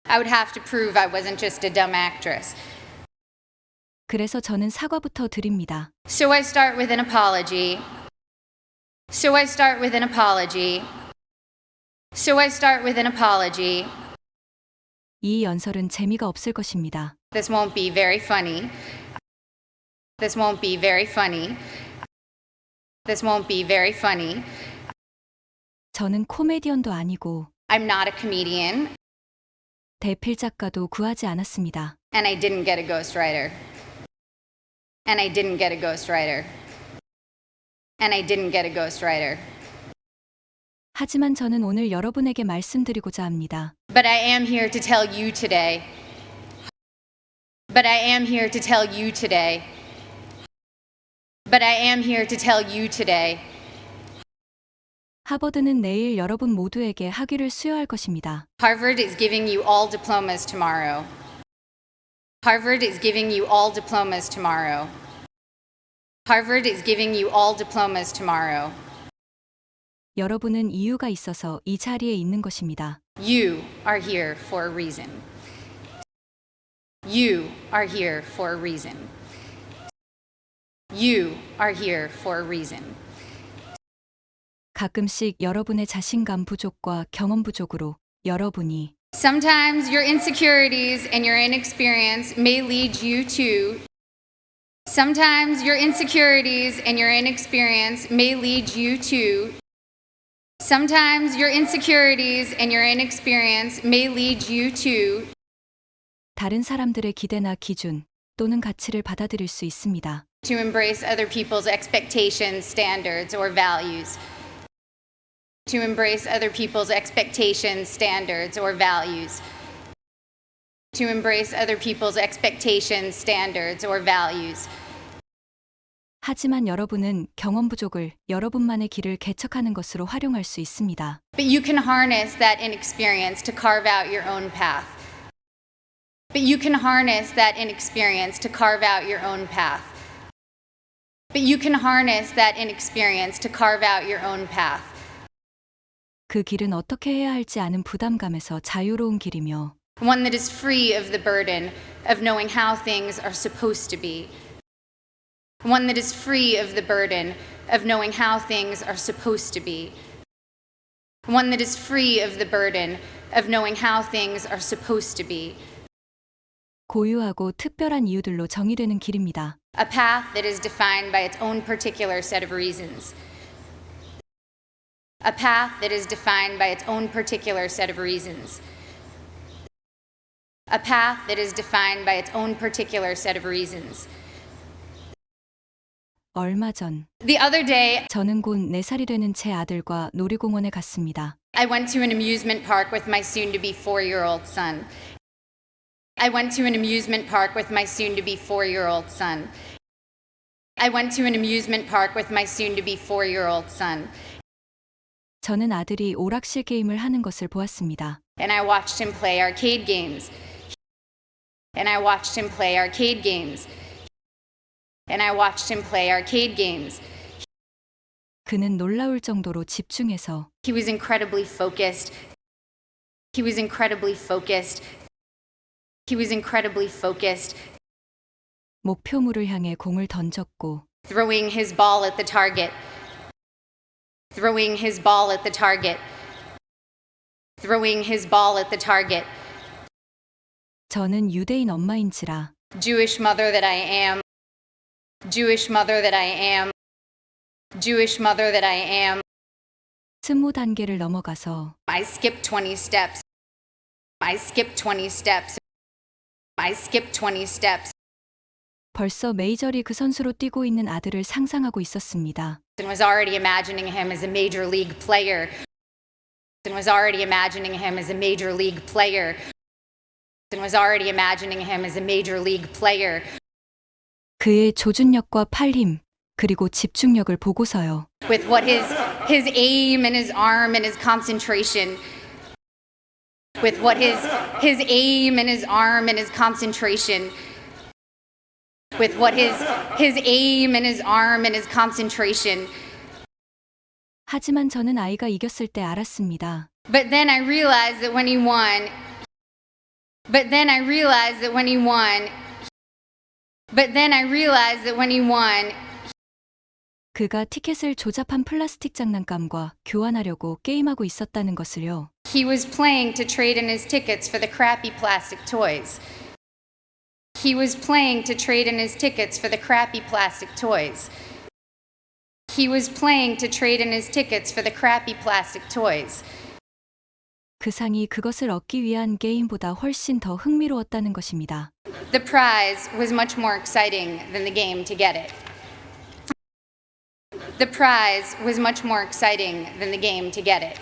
Speaker 1: I would have to prove I wasn't just a dumb actress.
Speaker 2: 그래서 저는 사과부터 드립니다.
Speaker 1: So I start with an apology. So I start with an apology. So I start with an apology.
Speaker 2: 이 연설은 재미가 없을 것입니다.
Speaker 1: This won't be very funny. This won't be very funny. This won't be very funny.
Speaker 2: 저는 코미디언도 아니고
Speaker 1: I'm not a comedian,
Speaker 2: 대필 작가도 구하지 않았습니다.
Speaker 1: and I didn't get a ghostwriter. And I didn't get a ghostwriter. And I didn't get a ghostwriter.
Speaker 2: 하지만 저는 오늘 여러분에게 말씀드리고자 합니다.
Speaker 1: But I am here to tell you today. But I am here to tell you today. But I am here to tell you today.
Speaker 2: 하버드는 내일 여러분 모두에게 학위를 수여할 것입니다.
Speaker 1: Harvard is giving you all diplomas tomorrow. Harvard is giving you all diplomas tomorrow. Harvard is giving you all diplomas tomorrow.
Speaker 2: 여러분은 이유가 있어서 이 자리에 있는 것입니다.
Speaker 1: You are here for a reason. You are here for a reason. You are here for a reason.
Speaker 2: 가끔씩 여러분의 자신감 부족과 경험 부족으로 여러분이
Speaker 1: Sometimes your insecurities and your inexperience may lead you to Sometimes your insecurities and your inexperience may lead you to Sometimes your insecurities and your inexperience may lead you to
Speaker 2: 다른 사람들의 기대나 기준 또는 가치를 받아들일 수 있습니다.
Speaker 1: to embrace other people's expectations, standards, or values. To embrace other people's expectations, standards, or values. To embrace other people's expectations, standards, or values.
Speaker 2: 하지만 여러분은 경험 부족을 여러분만의 길을 개척하는 것으로 활용할 수 있습니다.
Speaker 1: But you can harness that inexperience to carve out your own path. But you can harness that inexperience to carve out your own path. But you can harness that inexperience to carve out your own path.
Speaker 2: 그 길은 어떻게 해야 할지 아는 부담감에서 자유로운 길이며
Speaker 1: One that is free of the burden of knowing how things are supposed to be. One that is free of the burden of knowing how things are supposed to be. One that is free of the burden of knowing how things are supposed to be.
Speaker 2: 고유하고 특별한 이유들로 정의되는 길입니다.
Speaker 1: A path that is defined by its own particular set of reasons. A path that is defined by its own particular set of reasons. A path that is defined by its own particular set of reasons.
Speaker 2: 얼마 전
Speaker 1: The other day,
Speaker 2: 저는 곧 4살이 되는 제 아들과 놀이공원에 갔습니다.
Speaker 1: I went to an amusement park with my soon-to-be 4-year-old son. I went to an amusement park with my soon-to-be 4-year-old son. I went to an amusement park with my soon-to-be 4-year-old son.
Speaker 2: 저는 아들이 오락실 게임을 하는 것을 보았습니다.
Speaker 1: And I watched him play arcade games. And I watched him play arcade games. And I watched him play arcade games.
Speaker 2: 그는 놀라울 정도로 집중해서
Speaker 1: He was incredibly focused. He was incredibly focused. He was incredibly focused,
Speaker 2: 목표물을 향해 공을 던졌고
Speaker 1: throwing his ball at the target. Throwing his ball at the target. Throwing his ball at the target.
Speaker 2: 저는 유대인 엄마인지라
Speaker 1: Jewish mother that I am. Jewish mother that I am. Jewish mother that I am.
Speaker 2: 20단계를 넘어가서
Speaker 1: I skipped 20 steps. I skipped 20 steps. I skipped 20 steps
Speaker 2: 벌써 메이저리그 선수로 뛰고 있는 아들을 상상하고 있었습니다.
Speaker 1: and was already imagining him as a major league player. And was already imagining him as a major league player. And was already imagining him as a major league player.
Speaker 2: 그의 조준력과 팔힘 그리고 집중력을 보고서요.
Speaker 1: With what his aim and his arm and his concentration. With what his aim and his arm and his concentration. With what his aim and his arm and his concentration.
Speaker 2: 하지만 저는 아이가 이겼을 때 알았습니다.
Speaker 1: But then I realized that when he won. But then I realized that when he won. But then I realized that when he won.
Speaker 2: 그가 티켓을 조잡한 플라스틱 장난감과 교환하려고 게임하고 있었다는 것을요.
Speaker 1: He was playing to trade in his tickets for the crappy plastic toys. He was playing to trade in his tickets for the crappy plastic toys. He was playing to trade in his tickets for the crappy plastic toys.
Speaker 2: 그 상이 그것을 얻기 위한 게임보다 훨씬 더 흥미로웠다는 것입니다.
Speaker 1: The prize was much more exciting than the game to get it. The prize was much more exciting than the game to get it.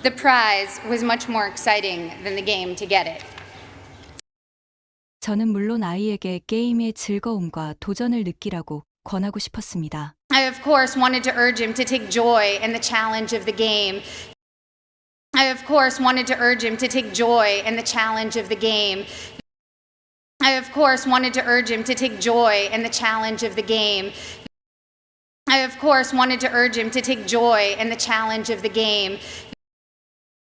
Speaker 1: The prize was much more exciting than the game to get it.
Speaker 2: 저는 물론 아이에게 게임의 즐거움과 도전을 느끼라고 권하고 싶었습니다.
Speaker 1: I of course wanted to urge him to take joy in the challenge of the game. I of course wanted to urge him to take joy in the challenge of the game. I of course wanted to urge him to take joy in the challenge of the game. I of course wanted to urge him to take joy in the challenge of the game.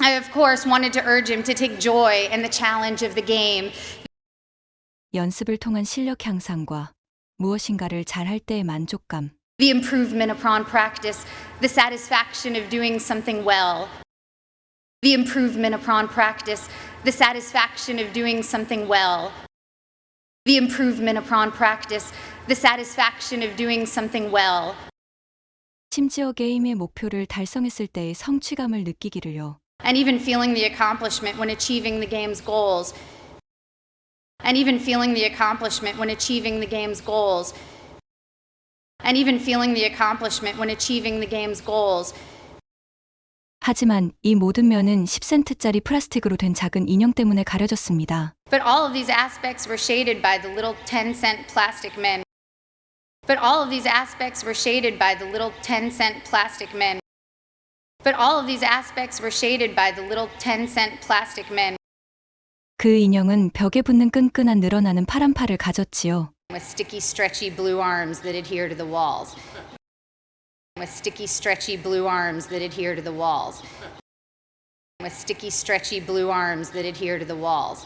Speaker 1: I of course wanted to urge him to take joy in the challenge of the game.
Speaker 2: 연습을 통한 실력 향상과 무엇인가를 잘할 때의 만족감.
Speaker 1: The improvement upon practice, the satisfaction of doing something well. The improvement upon practice, the satisfaction of doing something well. The improvement upon practice, the satisfaction of doing something well.
Speaker 2: 심지어 게임의 목표를 달성했을 때의 성취감을 느끼기를요.
Speaker 1: And even feeling the accomplishment when achieving the game's goals. And even feeling the accomplishment when achieving the game's goals. And even feeling the accomplishment when achieving the game's goals.
Speaker 2: 하지만 이 모든 면은 10센트짜리 플라스틱으로 된 작은 인형 때문에 가려졌습니다.
Speaker 1: But all of these aspects were shaded by the little 10-cent plastic men. But all of these aspects were shaded by the little 10-cent plastic men. But all of these aspects were shaded by the little 10-cent plastic men.
Speaker 2: 그 인형은 벽에 붙는 끈끈한 늘어나는 파란 팔을 가졌지요.
Speaker 1: with sticky, stretchy blue arms that adhere to the walls. With sticky, stretchy blue arms that adhere to the walls. With sticky, stretchy blue arms that adhere to the walls.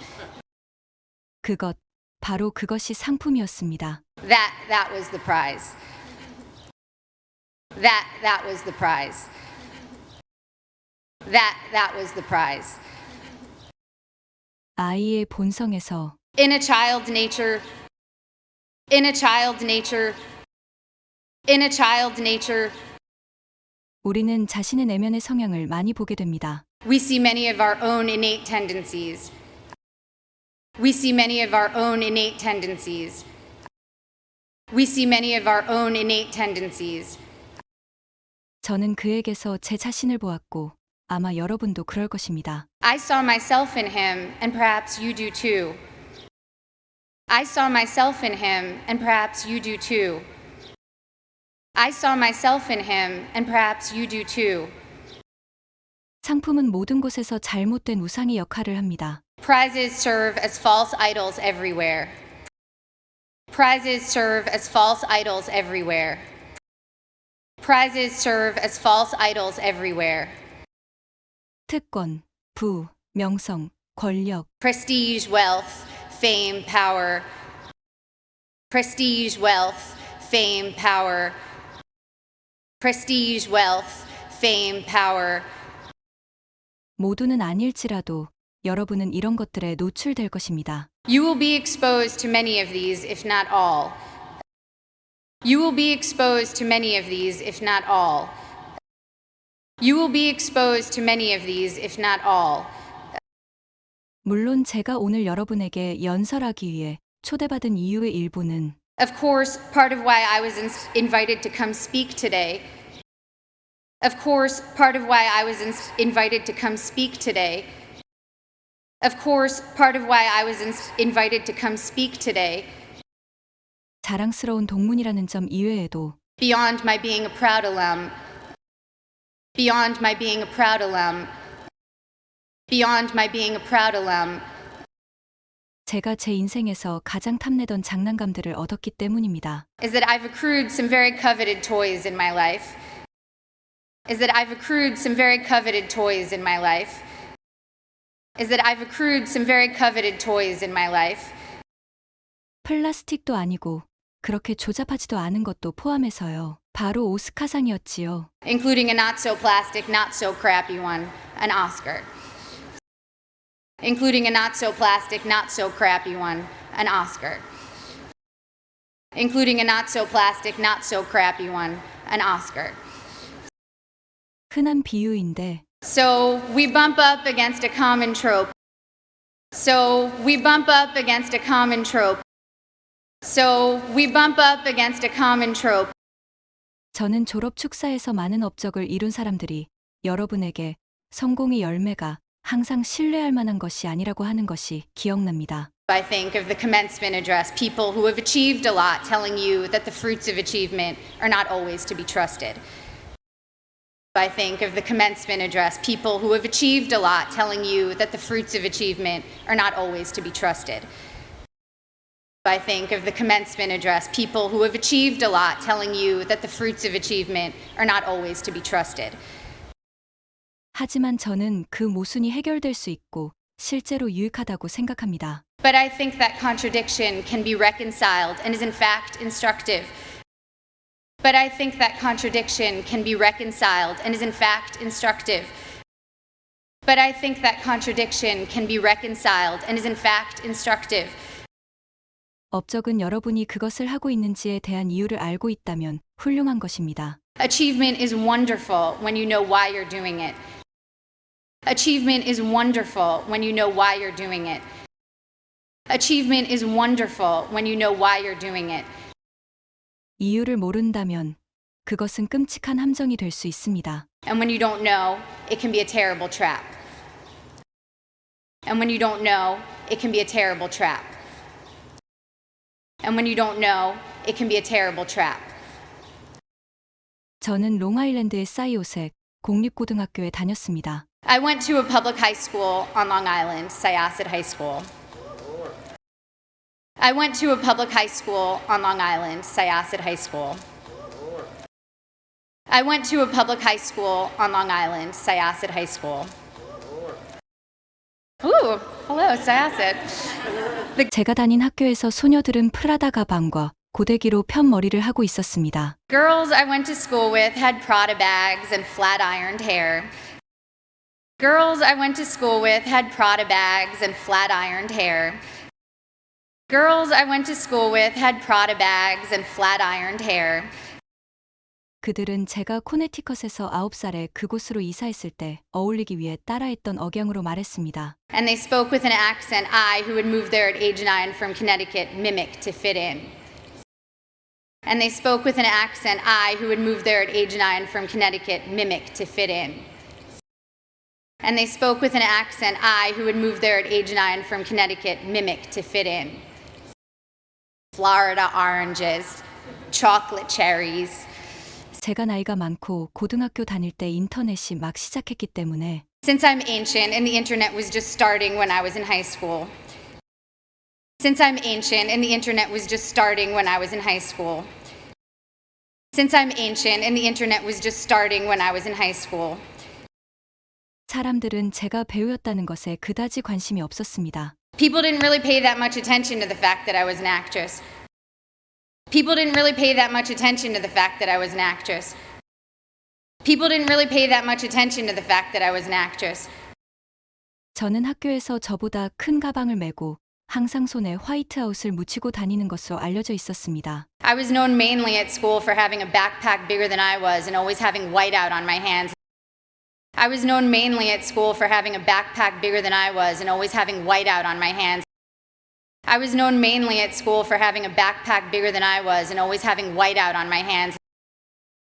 Speaker 2: 바로 그것이 상품이었습니다.
Speaker 1: That was the prize. That was the prize. That was the prize.
Speaker 2: 아이의 본성에서
Speaker 1: In a child's nature, in a child's nature, in a child's nature,
Speaker 2: 우리는 자신의 내면의 성향을 많이 보게 됩니다.
Speaker 1: we see many of our own innate tendencies. We see many of our own innate tendencies. We see many of our own innate tendencies.
Speaker 2: 저는 그에게서 제 자신을 보았고 아마 여러분도 그럴 것입니다.
Speaker 1: I saw myself in him, and perhaps you do too. I saw myself in him, and perhaps you do too. I saw myself in him, and perhaps you do too.
Speaker 2: 상품은 모든 곳에서 잘못된 우상의 역할을 합니다.
Speaker 1: Prizes serve as false idols everywhere. Prizes serve as false idols everywhere. Prizes serve as false idols everywhere.
Speaker 2: 특권, 부, 명성, 권력,
Speaker 1: Prestige, wealth, fame, power. Prestige, wealth, fame, power. Prestige, wealth, fame, power.
Speaker 2: 모두는 아닐지라도 여러분은 이런 것들에 노출될 것입니다.
Speaker 1: You will be exposed to many of these, if not all. You will be exposed to many of these, if not all. You will be exposed to many of these, if not all.
Speaker 2: 물론 제가 오늘 여러분에게 연설하기 위해 초대받은 이유의 일부는
Speaker 1: Of course, part of why I was invited to come speak today. Of course, part of why I was invited to come speak today. Of course, part of why I was invited to come speak today.
Speaker 2: 자랑스러운 동문이라는 점 이외에도
Speaker 1: Beyond my being a proud alum. Beyond my being a proud alum. Beyond my being a proud alum.
Speaker 2: 제가 제 인생에서 가장 탐내던 장난감들을 얻었기 때문입니다.
Speaker 1: Is that I've accrued some very coveted toys in my life. Is that I've accrued some very coveted toys in my life. Is that I've accrued some very coveted toys in my life.
Speaker 2: 플라스틱도 아니고 그렇게 조잡하지도 않은 것도 포함해서요. 바로 오스카상이었지요.
Speaker 1: Including a not so plastic, not so crappy one, an Oscar. Including a not so plastic, not so crappy one, an Oscar. Including a not so plastic, not so crappy one, an Oscar.
Speaker 2: 흔한 비유인데
Speaker 1: So we bump up against a common trope. So we bump up against a common trope. So we bump up against a common trope.
Speaker 2: 저는 졸업 축사에서 많은 업적을 이룬 사람들이 여러분에게 성공의 열매가 항상 신뢰할 만한 것이 아니라고 하는 것이 기억납니다.
Speaker 1: I think of the commencement address, people who have achieved a lot telling you that the fruits of achievement are not always to be trusted. I think of the commencement address, people who have achieved a lot telling you that the fruits of achievement are not always to be trusted. I think of the commencement address, people who have achieved a lot telling you that the fruits of achievement are not always to be trusted.
Speaker 2: 하지만 저는 그 모순이 해결될 수 있고 실제로 유익하다고 생각합니다.
Speaker 1: But I think that contradiction can be reconciled and is in fact instructive. But I think that contradiction can be reconciled and is in fact instructive. But I think that contradiction can be reconciled and is in fact instructive.
Speaker 2: 업적은 여러분이 그것을 하고 있는지에 대한 이유를 알고 있다면 훌륭한 것입니다.
Speaker 1: Achievement is wonderful when you know why you're doing it. Achievement is wonderful when you know why you're doing it. Achievement is wonderful when you know why you're doing it.
Speaker 2: 이유를 모른다면 그것은 끔찍한 함정이 될 수 있습니다.
Speaker 1: And when you don't know, it can be a terrible trap. And when you don't know, it can be a terrible trap. And when you don't know, it can be a terrible trap.
Speaker 2: 저는 롱아일랜드의 사이오색 공립고등학교에 다녔습니다.
Speaker 1: I went to a public high school on Long Island, Syosset High School. I went to a public high school on Long Island, Syosset High School. I went to a public high school on Long Island, Syosset High School. Ooh, hello, Syosset.
Speaker 2: 제가 다닌 학교에서 소녀들은 프라다 가방과 고데기로 편 머리를 하고 있었습니다.
Speaker 1: Girls I went to school with had Prada bags and flat-ironed hair. Girls I went to school with had Prada bags and flat-ironed hair. Girls I went to school with had Prada bags and flat-ironed hair.
Speaker 2: 그들은 제가 코네티컷에서 9살에 그곳으로 이사했을 때 어울리기 위해 따라했던 억양으로 말했습니다.
Speaker 1: And they spoke with an accent I, who had moved there at age 9 from Connecticut, mimicked to fit in. And they spoke with an accent I, who had moved there at age 9 from Connecticut, mimicked to fit in. And they spoke with an accent I, who had moved there at age 9 from Connecticut, mimicked to fit in. Florida oranges, chocolate cherries.
Speaker 2: 제가 나이가 많고 고등학교 다닐 때 인터넷이 막 시작했기 때문에
Speaker 1: Since I'm ancient and the internet was just starting when I was in high school. Since I'm ancient and the internet was just starting when I was in high school. Since I'm ancient and the internet was just starting when I was in high school.
Speaker 2: 사람들은 제가 배우였다는 것에 그다지 관심이 없었습니다.
Speaker 1: People didn't really pay that much attention to the fact that I was an actress. People didn't really pay that much attention to the fact that I was an actress. People didn't really pay that much attention to the fact that I was an actress.
Speaker 2: 저는 학교에서 저보다 큰 가방을 메고 항상 손에 화이트아웃을 묻히고 다니는 것으로 알려져 있었습니다.
Speaker 1: I was known mainly at school for having a backpack bigger than I was and always having whiteout on my hands. I was known mainly at school for having a backpack bigger than I was and always having whiteout on my hands. I was known mainly at school for having a backpack bigger than I was and always having whiteout on my hands.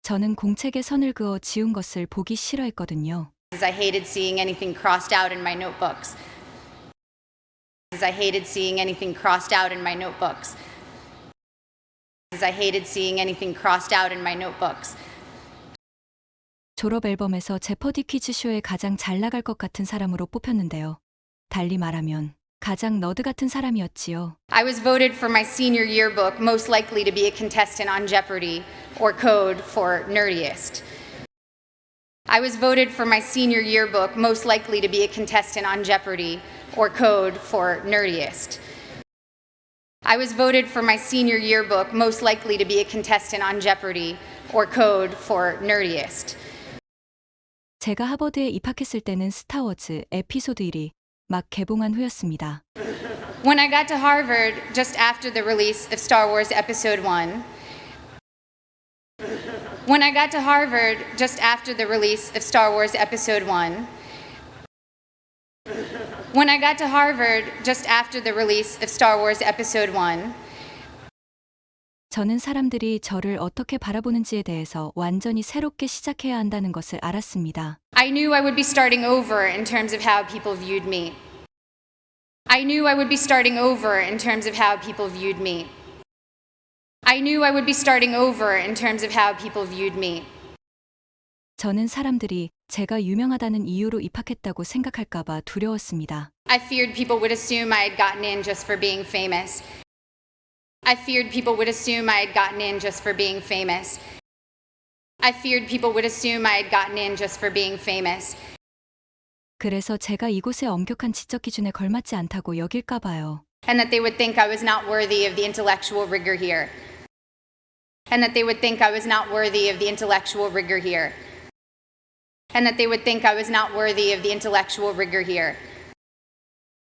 Speaker 2: 저는 공책에 선을 그어 지운 것을 보기 싫어했거든요.
Speaker 1: As I hated seeing anything crossed out in my notebooks. As I hated seeing anything crossed out in my notebooks. As I hated seeing anything crossed out in my notebooks.
Speaker 2: 졸업 앨범에서 제퍼디 퀴즈쇼에 가장 잘 나갈 것 같은 사람으로 뽑혔는데요. 달리 말하면 가장 너드 같은 사람이었지요.
Speaker 1: I was voted for my senior yearbook most likely to be a contestant on Jeopardy or Code for nerdiest. I was voted for my senior yearbook most likely to be a contestant on Jeopardy or Code for nerdiest. I was voted for my senior yearbook most likely to be a contestant on Jeopardy or Code for nerdiest.
Speaker 2: 제가 하버드에 입학했을 때는 스타워즈 에피소드 1이 막 개봉한 후였습니다.
Speaker 1: When I got to Harvard just after the release of Star Wars Episode 1. When I got to Harvard just after the release of Star Wars Episode 1. When I got to Harvard just after the release of Star Wars Episode 1.
Speaker 2: 저는 사람들이 저를 어떻게 바라보는지에 대해서 완전히 새롭게 시작해야 한다는 것을 알았습니다.
Speaker 1: I knew I would be starting over in terms of how people viewed me. I knew I would be starting over in terms of how people viewed me. I knew I would be starting over in terms of how people viewed me.
Speaker 2: 저는 사람들이 제가 유명하다는 이유로 입학했다고 생각할까 봐 두려웠습니다.
Speaker 1: I feared people would assume I had gotten in just for being famous. I feared people would assume I had gotten in just for being famous. I feared people would assume I had gotten in just for being famous.
Speaker 2: 그래서 제가 이곳의 엄격한 지적 기준에 걸맞지 않다고 여길까 봐요.
Speaker 1: And that they would think I was not worthy of the intellectual rigor here. And that they would think I was not worthy of the intellectual rigor here. And that they would think I was not worthy of the intellectual rigor here.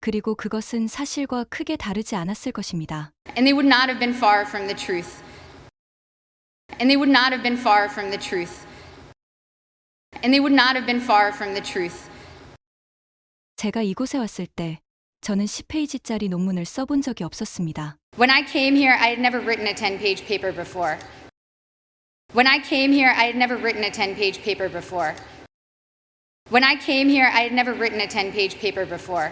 Speaker 2: 그리고 그것은 사실과 크게 다르지 않았을 것입니다.
Speaker 1: And they would not have been far from the truth. And they would not have been far from the truth. And they would not have been far from the truth.
Speaker 2: 제가 이곳에 왔을 때 저는 10페이지짜리 논문을 써본 적이 없었습니다.
Speaker 1: When I came here, I had never written a 10-page paper before. When I came here, I had never written a 10-page paper before. When I came here, I had never written a 10-page paper before.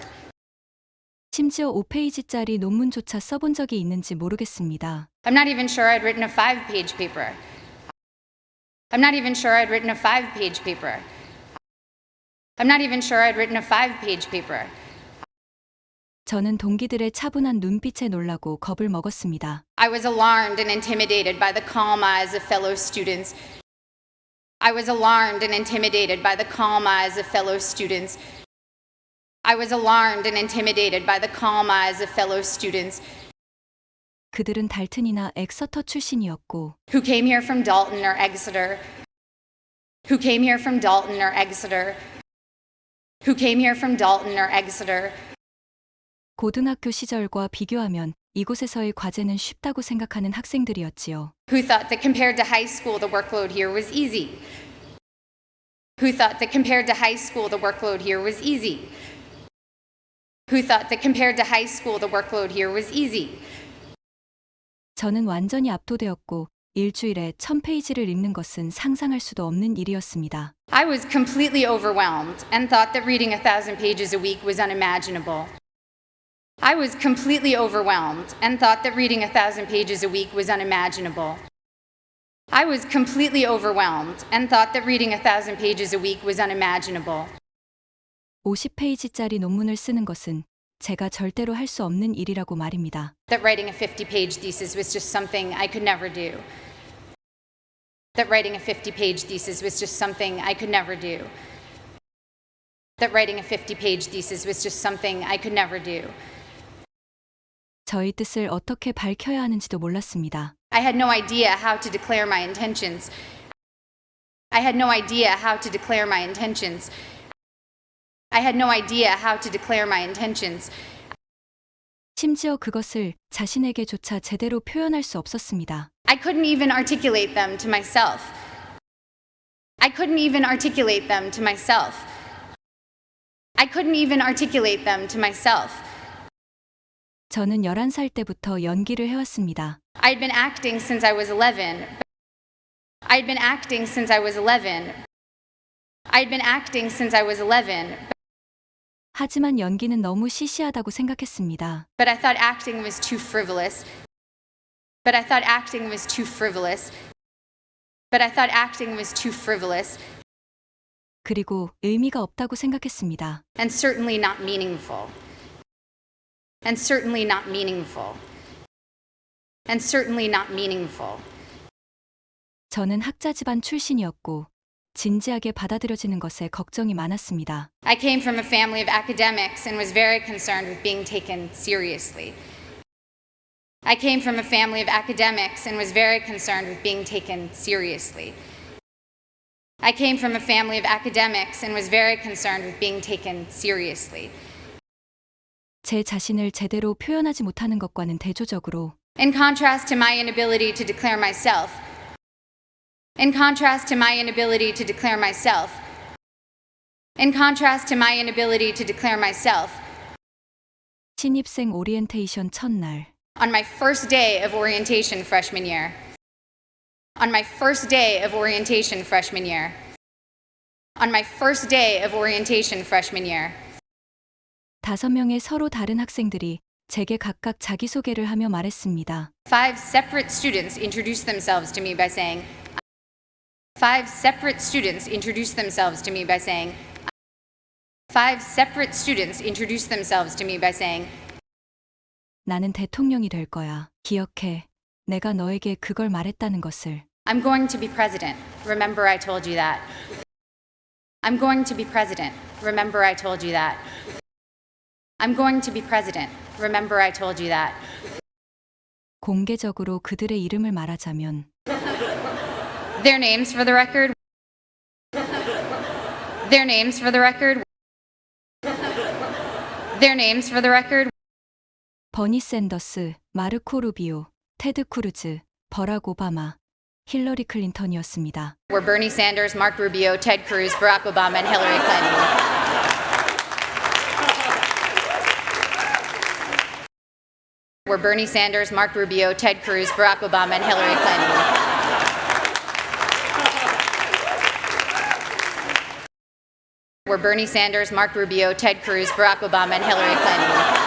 Speaker 2: 심지어 5페이지짜리 논문조차 써본 적이 있는지 모르겠습니다.
Speaker 1: I'm not even sure I'd written a 5-page paper. I'm not even sure I'd written a 5-page paper. I'm not even sure I'd written a 5-page paper.
Speaker 2: 저는 동기들의 차분한 눈빛에 놀라고 겁을 먹었습니다.
Speaker 1: I was alarmed and intimidated by the calm eyes of fellow students. I was alarmed and intimidated by the calm eyes of fellow students. I was alarmed and intimidated by the calm eyes of fellow students
Speaker 2: 그들은 달튼이나 엑서터 출신이었고
Speaker 1: who came here from Dalton or Exeter, who came here from Dalton or Exeter, who came here from Dalton or Exeter.
Speaker 2: 고등학교 시절과 비교하면 이곳에서의 과제는 쉽다고 생각하는 학생들이었지요.
Speaker 1: Who thought that compared to high school the workload here was easy. Who thought that compared to high school the workload here was easy. Who thought that compared to high school the workload here was easy.
Speaker 2: 저는 완전히 압도되었고 일주일에 1000페이지를 읽는 것은 상상할 수도 없는 일이었습니다.
Speaker 1: I was completely overwhelmed and thought that reading 1,000 pages a week was unimaginable. I was completely overwhelmed and thought that reading 1,000 pages a week was unimaginable. I was completely overwhelmed and thought that reading 1,000 pages a week was unimaginable.
Speaker 2: 50페이지짜리 논문을 쓰는 것은 제가 절대로 할 수 없는 일이라고 말입니다.
Speaker 1: That writing a 50-page thesis was just something I could never do. That writing a 50-page thesis was just something I could never do. That writing a 50-page thesis was just something I could never do.
Speaker 2: 저의 뜻을 어떻게 밝혀야 하는지도 몰랐습니다.
Speaker 1: I had no idea how to declare my intentions. I had no idea how to declare my intentions. I had no idea how to declare my intentions.
Speaker 2: 심지어 그것을 자신에게조차 제대로 표현할 수 없었습니다.
Speaker 1: I couldn't even articulate them to myself. I couldn't even articulate them to myself. I couldn't even articulate them to myself.
Speaker 2: 저는 11살 때부터 연기를 해왔습니다.
Speaker 1: I'd been acting since I was 11. I'd been acting since I was 11. I'd been acting since I was 11.
Speaker 2: 하지만 연기는 너무 시시하다고 생각했습니다.
Speaker 1: But I thought acting was too frivolous. But I thought acting was too frivolous. But I thought acting was too frivolous.
Speaker 2: 그리고 의미가 없다고 생각했습니다.
Speaker 1: And certainly not meaningful. And certainly not meaningful. And certainly not meaningful.
Speaker 2: 저는 학자 집안 출신이었고 진지하게 받아들여지는 것에 걱정이 많았습니다.
Speaker 1: I came from a family of academics and was very concerned with being taken seriously. I came from a family of academics and was very concerned with being taken seriously. I came from a family of academics and was very concerned with being taken seriously.
Speaker 2: 제 자신을 제대로 표현하지 못하는 것과는 대조적으로
Speaker 1: In contrast to my inability to declare myself, in contrast to my inability to declare myself, in contrast to my inability to declare myself,
Speaker 2: 신입생 오리엔테이션 첫날
Speaker 1: on my first day of orientation freshman year, on my first day of orientation freshman year, on my first day of orientation freshman year,
Speaker 2: 5명의 서로 다른 학생들이 제게 각각 자기소개를 하며 말했습니다.
Speaker 1: 5 separate students introduced themselves to me by saying, 5 separate students introduced themselves to me by saying, 5 separate students introduced themselves to me by saying,
Speaker 2: 나는 대통령이 될 거야. 기억해. 내가 너에게 그걸 말했다는 것을.
Speaker 1: I'm going to be president. Remember I told you that. I'm going to be president. Remember I told you that. I'm going to be president. Remember I told you that.
Speaker 2: 공개적으로 그들의 이름을 말하자면
Speaker 1: Their names for the record. Their names for the record. Their names for the record.
Speaker 2: 버니 샌더스, 마르코 루비오, 테드 크루즈, 버락 오바마, 힐러리 클린턴이었습니다.
Speaker 1: Were Bernie Sanders, Mark Rubio, Ted Cruz, Barack Obama, and Hillary Clinton. Were Bernie Sanders, Mark Rubio, Ted Cruz, Barack Obama, and Hillary Clinton. Were Bernie Sanders, Mark Rubio, Ted Cruz, Barack Obama, and Hillary Clinton.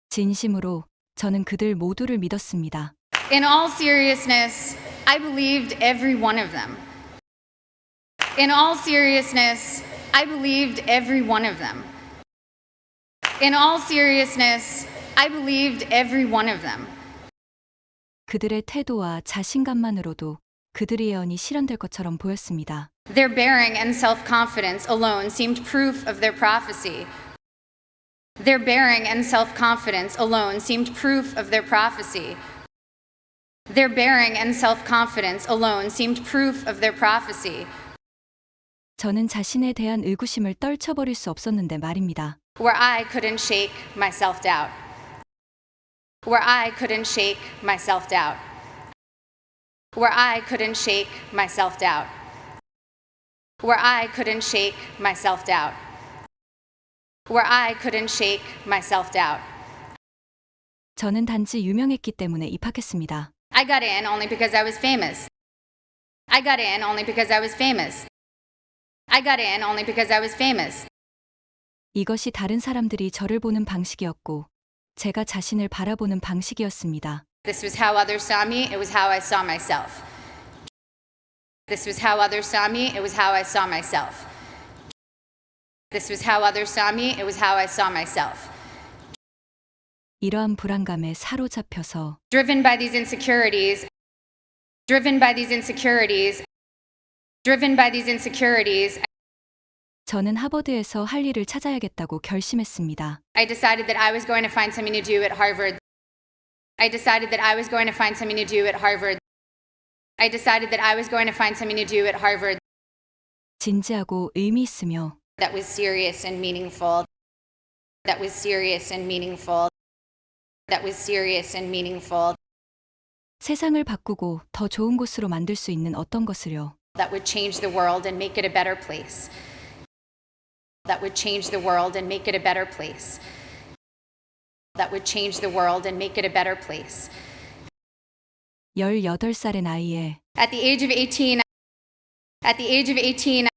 Speaker 2: 진심으로 저는 그들 모두를 믿었습니다.
Speaker 1: In all seriousness, I believed every one of them. In all seriousness, I believed every one of them. In all seriousness, I believed every one of them.
Speaker 2: 그들의 태도와 자신감만으로도 그들의 예언이 실현될 것처럼 보였습니다.
Speaker 1: Their bearing and self-confidence alone seemed proof of their prophecy. Their bearing and self-confidence alone seemed proof of their prophecy. Their bearing and self-confidence alone seemed proof of their prophecy.
Speaker 2: 저는 자신에 대한 의구심을 떨쳐버릴 수 없었는데 말입니다.
Speaker 1: Where I couldn't shake my self-doubt. Where I couldn't shake my self-doubt. Where I couldn't shake my self-doubt. Where I couldn't shake my self-doubt. Where I couldn't shake my self-doubt.
Speaker 2: 저는 단지 유명했기 때문에 입학했습니다.
Speaker 1: I got in only because I was famous. I got in only because I was famous. I got in only because I was famous.
Speaker 2: 이것이 다른 사람들이 저를 보는 방식이었고 제가 자신을 바라보는 방식이었습니다.
Speaker 1: This was how others saw me, it was how I saw myself. This was how others saw me, it was how I saw myself. This was how others saw me, it was how I saw myself.
Speaker 2: 이러한 불안감에 사로잡혀서
Speaker 1: Driven by these insecurities, driven by these insecurities, driven by these insecurities,
Speaker 2: 저는 하버드에서 할 일을 찾아야겠다고 결심했습니다.
Speaker 1: I decided that I was going to find something to do at Harvard. I decided that I was going to find something to do at Harvard. I decided that I was going to find something to do at Harvard
Speaker 2: 진지하고 의미 있으며
Speaker 1: that was serious and meaningful. That was serious and meaningful. That was serious and meaningful.
Speaker 2: 세상을 바꾸고 더 좋은 곳으로 만들 수 있는 어떤 것을요.
Speaker 1: That would change the world and make it a better place. That would change the world and make it a better place. That would change the world and make it a better place.
Speaker 2: 18살의 나이에
Speaker 1: At the age of 18, at the age of 18,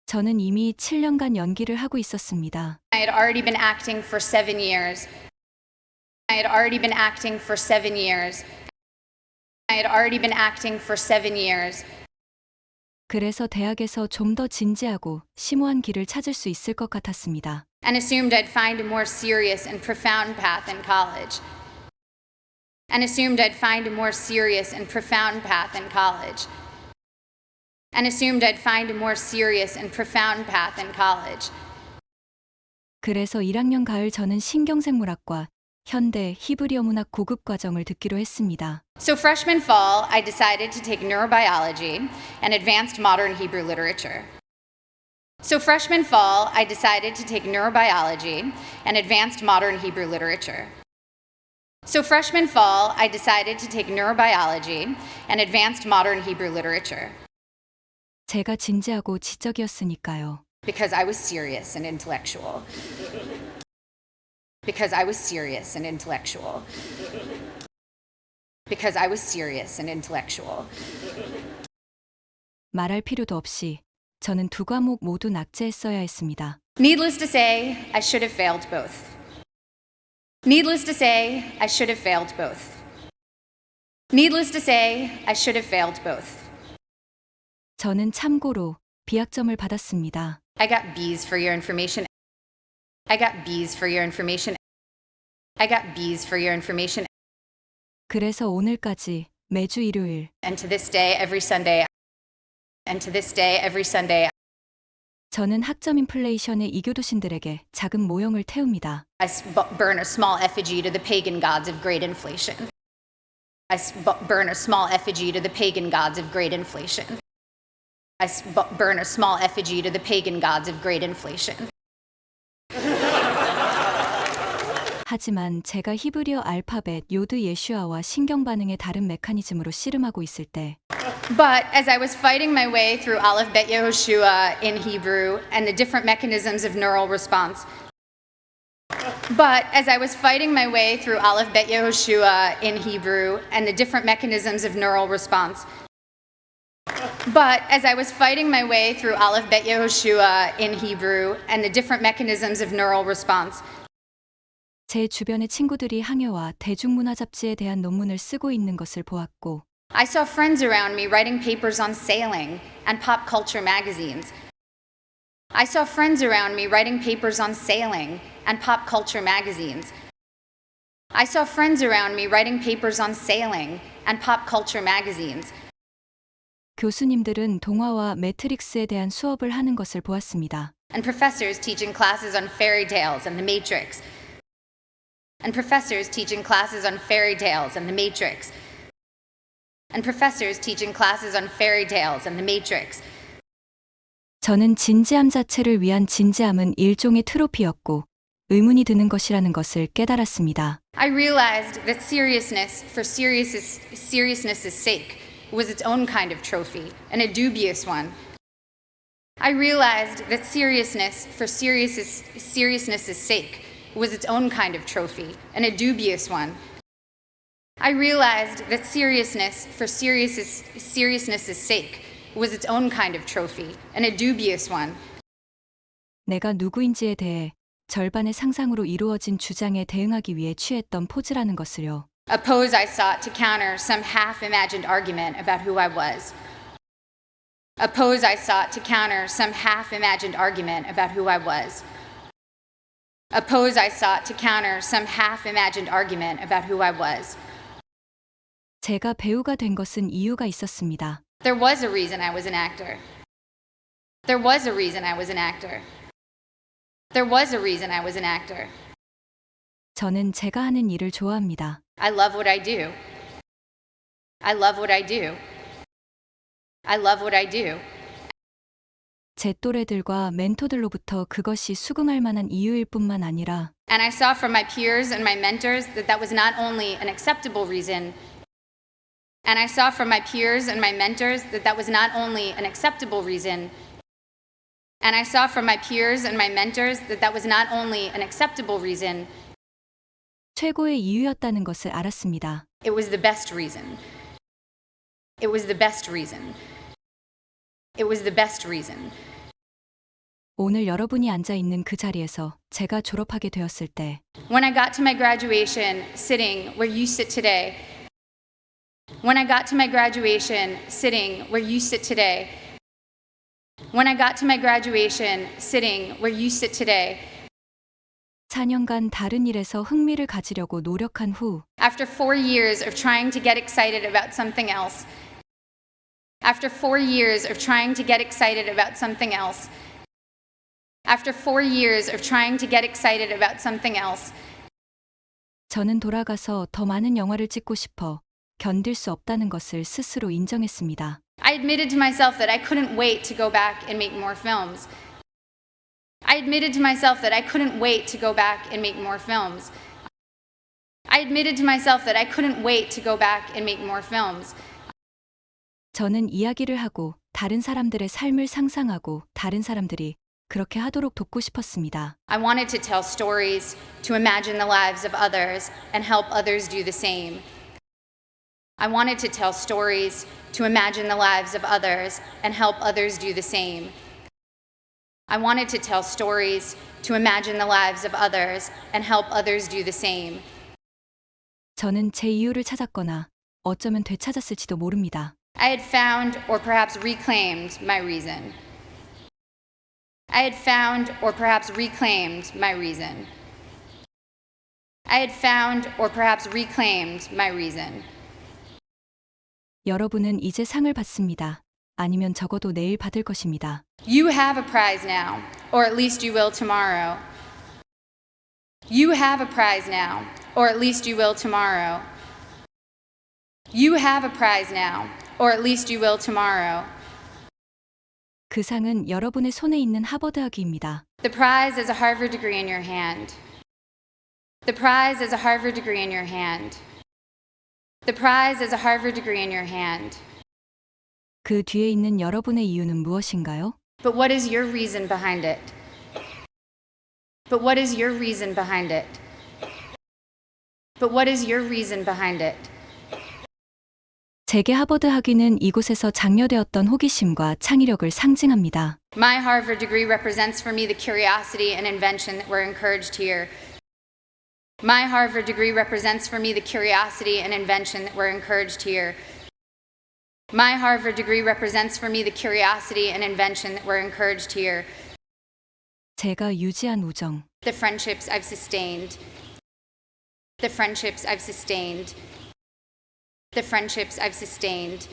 Speaker 2: 저는 이미 7년간 연기를 하고 있었습니다.
Speaker 1: I had already been acting for 7 years. I had already been acting for 7 years. I had already been acting for 7 years.
Speaker 2: 그래서 대학에서 좀 더 진지하고 심오한 길을 찾을 수 있을 것 같았습니다.
Speaker 1: And assumed I'd find a more serious and profound path in college. And assumed I'd find a more serious and profound path in college. And assumed I'd find a more serious and profound path in college.
Speaker 2: 그래서 1학년 가을 저는 신경생물학과 현대 히브리어 문학 고급 과정을 듣기로 했습니다.
Speaker 1: So freshman fall, I decided to take neurobiology and advanced modern Hebrew literature. So freshman fall, I decided to take neurobiology and advanced modern Hebrew literature. So freshman fall, I decided to take neurobiology and advanced modern Hebrew literature.
Speaker 2: 제가 진지하고 지적이었으니까요.
Speaker 1: Because I was serious and intellectual. Because I was serious and intellectual. Because I was serious and intellectual.
Speaker 2: 말할 필요도 없이 저는 두 과목 모두 낙제했어야 했습니다.
Speaker 1: Needless to say, I should have failed both. Needless to say, I should have failed both. Needless to say, I should have failed both.
Speaker 2: 저는 참고로 비학점을 받았습니다.
Speaker 1: I got B's for your information. I got B's for your information. I got B's for your information.
Speaker 2: 그래서 오늘까지 매주 일요일
Speaker 1: And to this day, every Sunday. And to this day, every Sunday,
Speaker 2: 저는 학점 인플레이션의 이교도신들에게 작은 모형을 태웁니다.
Speaker 1: I burn a small effigy to the pagan gods of great inflation. I burn a small effigy to the pagan gods of great inflation. I burn a small effigy to the pagan gods of great inflation.
Speaker 2: 하지만 제가 히브리어 알파벳 요드 예슈아와 신경 반응의 다른 메커니즘으로 씨름하고 있을 때
Speaker 1: But as I was fighting my way through Aleph Bet Yehoshua in Hebrew and the different mechanisms of neural response, but as I was fighting my way through Aleph Bet Yehoshua in Hebrew and the different mechanisms of neural response, but as I was fighting my way through Aleph Bet Yehoshua in Hebrew and the different mechanisms of neural response,
Speaker 2: 제 주변의 친구들이 항해와 대중문화 잡지에 대한 논문을 쓰고 있는 것을 보았고
Speaker 1: I saw friends around me writing papers on sailing and pop culture magazines. I saw friends around me writing papers on sailing and pop culture magazines. I saw friends around me writing papers on sailing and pop culture magazines.
Speaker 2: 교수님들은 동화와 매트릭스에 대한 수업을 하는 것을 보았습니다.
Speaker 1: And professors teaching classes on fairy tales and the Matrix. And professors teaching classes on fairy tales and the Matrix. And professors teaching classes on fairy tales and the Matrix.
Speaker 2: 저는 진지함 자체를 위한 진지함은 일종의 트로피였고 의문이 드는 것이라는 것을 깨달았습니다.
Speaker 1: I realized that seriousness for seriousness' sake was its own kind of trophy, and a dubious one. I realized that seriousness for seriousness' sake was its own kind of trophy, and a dubious one. I realized that seriousness for seriousness' sake was its own kind of trophy, and a dubious one.
Speaker 2: 내가 누구인지에 대해 절반의 상상으로 이루어진 주장에 대응하기 위해 취했던 포즈라는 것을요.
Speaker 1: A pose I sought to counter some half-imagined argument about who I was. A pose I sought to counter some half-imagined argument about who I was. A pose I sought to counter some half-imagined argument about who I was.
Speaker 2: 제가 배우가 된 것은 이유가 있었습니다.
Speaker 1: There was a reason I was an actor. There was a reason I was an actor. There was a reason I was an actor.
Speaker 2: 저는 제가 하는 일을 좋아합니다.
Speaker 1: I love what I do. I love what I do. I love what I do.
Speaker 2: 제 또래들과 멘토들로부터 그것이 수긍할 만한 이유일 뿐만 아니라
Speaker 1: And I saw from my peers and my mentors that that was not only an acceptable reason, and I saw from my peers and my mentors that that was not only an acceptable reason, and I saw from my peers and my mentors that that was not only an acceptable reason,
Speaker 2: 최고의 이유였다는 것을 알았습니다.
Speaker 1: it was the best reason. It was the best reason. It was the best reason.
Speaker 2: 오늘 여러분이 앉아 있는 그 자리에서 제가 졸업하게 되었을 때
Speaker 1: When I got to my graduation sitting where you sit today, when I got to my graduation sitting where you sit today, when I got to my graduation sitting where you sit today,
Speaker 2: 4년간 다른 일에서 흥미를 가지려고 노력한 후
Speaker 1: after 4 years of trying to get excited about something else, after 4 years of trying to get excited about something else, after 4 years of trying to get excited about something else,
Speaker 2: 저는 돌아가서 더 많은 영화를 찍고 싶어 견딜 수 없다는 것을 스스로 인정했습니다.
Speaker 1: I admitted to myself that I couldn't wait to go back and make more films. I admitted to myself that I couldn't wait to go back and make more films. I admitted to myself that I couldn't wait to go back and make more films.
Speaker 2: 저는 이야기를 하고 다른 사람들의 삶을 상상하고 다른 사람들이 그렇게 하도록 돕고 싶었습니다.
Speaker 1: I wanted to tell stories, to imagine the lives of others, and help others do the same. I wanted to tell stories, to imagine the lives of others, and help others do the same. I wanted to tell stories, to imagine the lives of others, and help others do the same.
Speaker 2: 저는 제 이유를 찾았거나 어쩌면 되찾았을지도 모릅니다.
Speaker 1: I had found or perhaps reclaimed my reason. I had found or perhaps reclaimed my reason. I had found or perhaps reclaimed my reason.
Speaker 2: 여러분은 이제 상을 받습니다. 아니면 적어도 내일 받을 것입니다.
Speaker 1: You have a prize now, or at least you will tomorrow. You have a prize now, or at least you will tomorrow. You have a prize now, or at least you will tomorrow.
Speaker 2: 그 상은 여러분의 손에 있는 하버드 학위입니다.
Speaker 1: The prize is a Harvard degree in your hand. The prize is a Harvard degree in your hand. The prize is a Harvard degree in your hand.
Speaker 2: 그 뒤에 있는 여러분의 이유는 무엇인가요?
Speaker 1: But what is your reason behind it? But what is your reason behind it? But what is your reason behind it?
Speaker 2: 제게 하버드 학위는 이곳에서 장려되었던 호기심과 창의력을 상징합니다.
Speaker 1: My Harvard degree represents for me the curiosity and invention that were encouraged here. My Harvard degree represents for me the curiosity and invention that were encouraged here. My Harvard degree represents for me the curiosity and invention that were encouraged here,
Speaker 2: 제가 유지한 우정,
Speaker 1: the friendships I've sustained, the friendships I've sustained, the friendships I've sustained,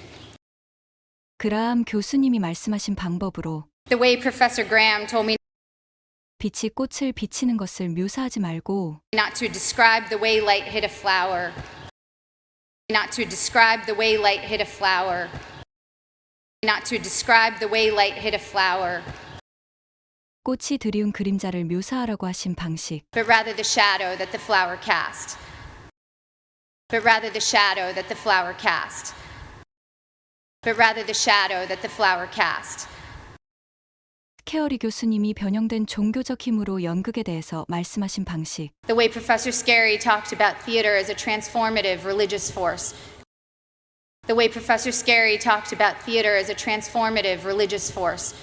Speaker 2: 그라함 교수님이 말씀하신 방법으로
Speaker 1: the way Professor Graham told me
Speaker 2: 빛이 꽃을 비치는 것을 묘사하지 말고
Speaker 1: not to describe the way light hit a flower, not to describe the way light hit a flower, not to describe the way light hit a flower,
Speaker 2: 꽃이 드리운 그림자를 묘사하라고 하신 방식,
Speaker 1: but rather the shadow that the flower cast, but rather the shadow that the flower cast, but rather the shadow that the flower cast.
Speaker 2: 케어리 교수님이 변형된 종교적 힘으로 연극에 대해서 말씀하신 방식,
Speaker 1: The way Professor Scarry talked about theater as a transformative religious force. The way Professor Scarry talked about theater as a transformative religious force.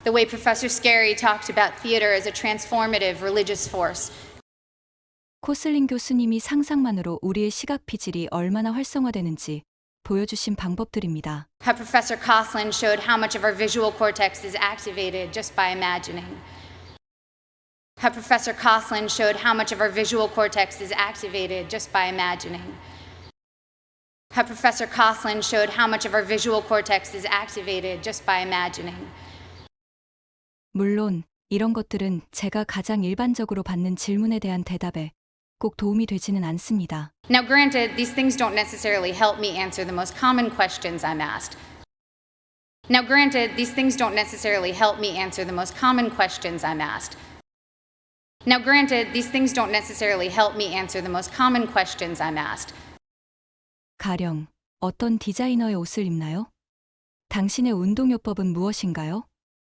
Speaker 1: The way Professor Scarry talked about theater as a transformative religious force.
Speaker 2: 코슬링 교수님이 상상만으로 우리의 시각 피질이 얼마나 활성화되는지 보여주신 방법들입니다.
Speaker 1: How Professor Coughlin showed how much of our visual cortex is activated just by imagining. How Professor Coughlin showed how much of our visual cortex is activated just by imagining. How Professor Coughlin showed how much of our visual cortex is activated just by imagining.
Speaker 2: 물론 이런 것들은 제가 가장 일반적으로 받는 질문에 대한 대답에 꼭 도움이 되지는 않습니다.
Speaker 1: Now, granted, these things don't necessarily help me answer the most common questions I'm asked. Now, granted, these things don't necessarily help me answer the most common questions I'm asked. Now, granted, these things don't necessarily help me answer the most common questions I'm asked.
Speaker 2: 가령 어떤 디자이너의 옷을 입나요? 당신의 운동요법은 무엇인가요?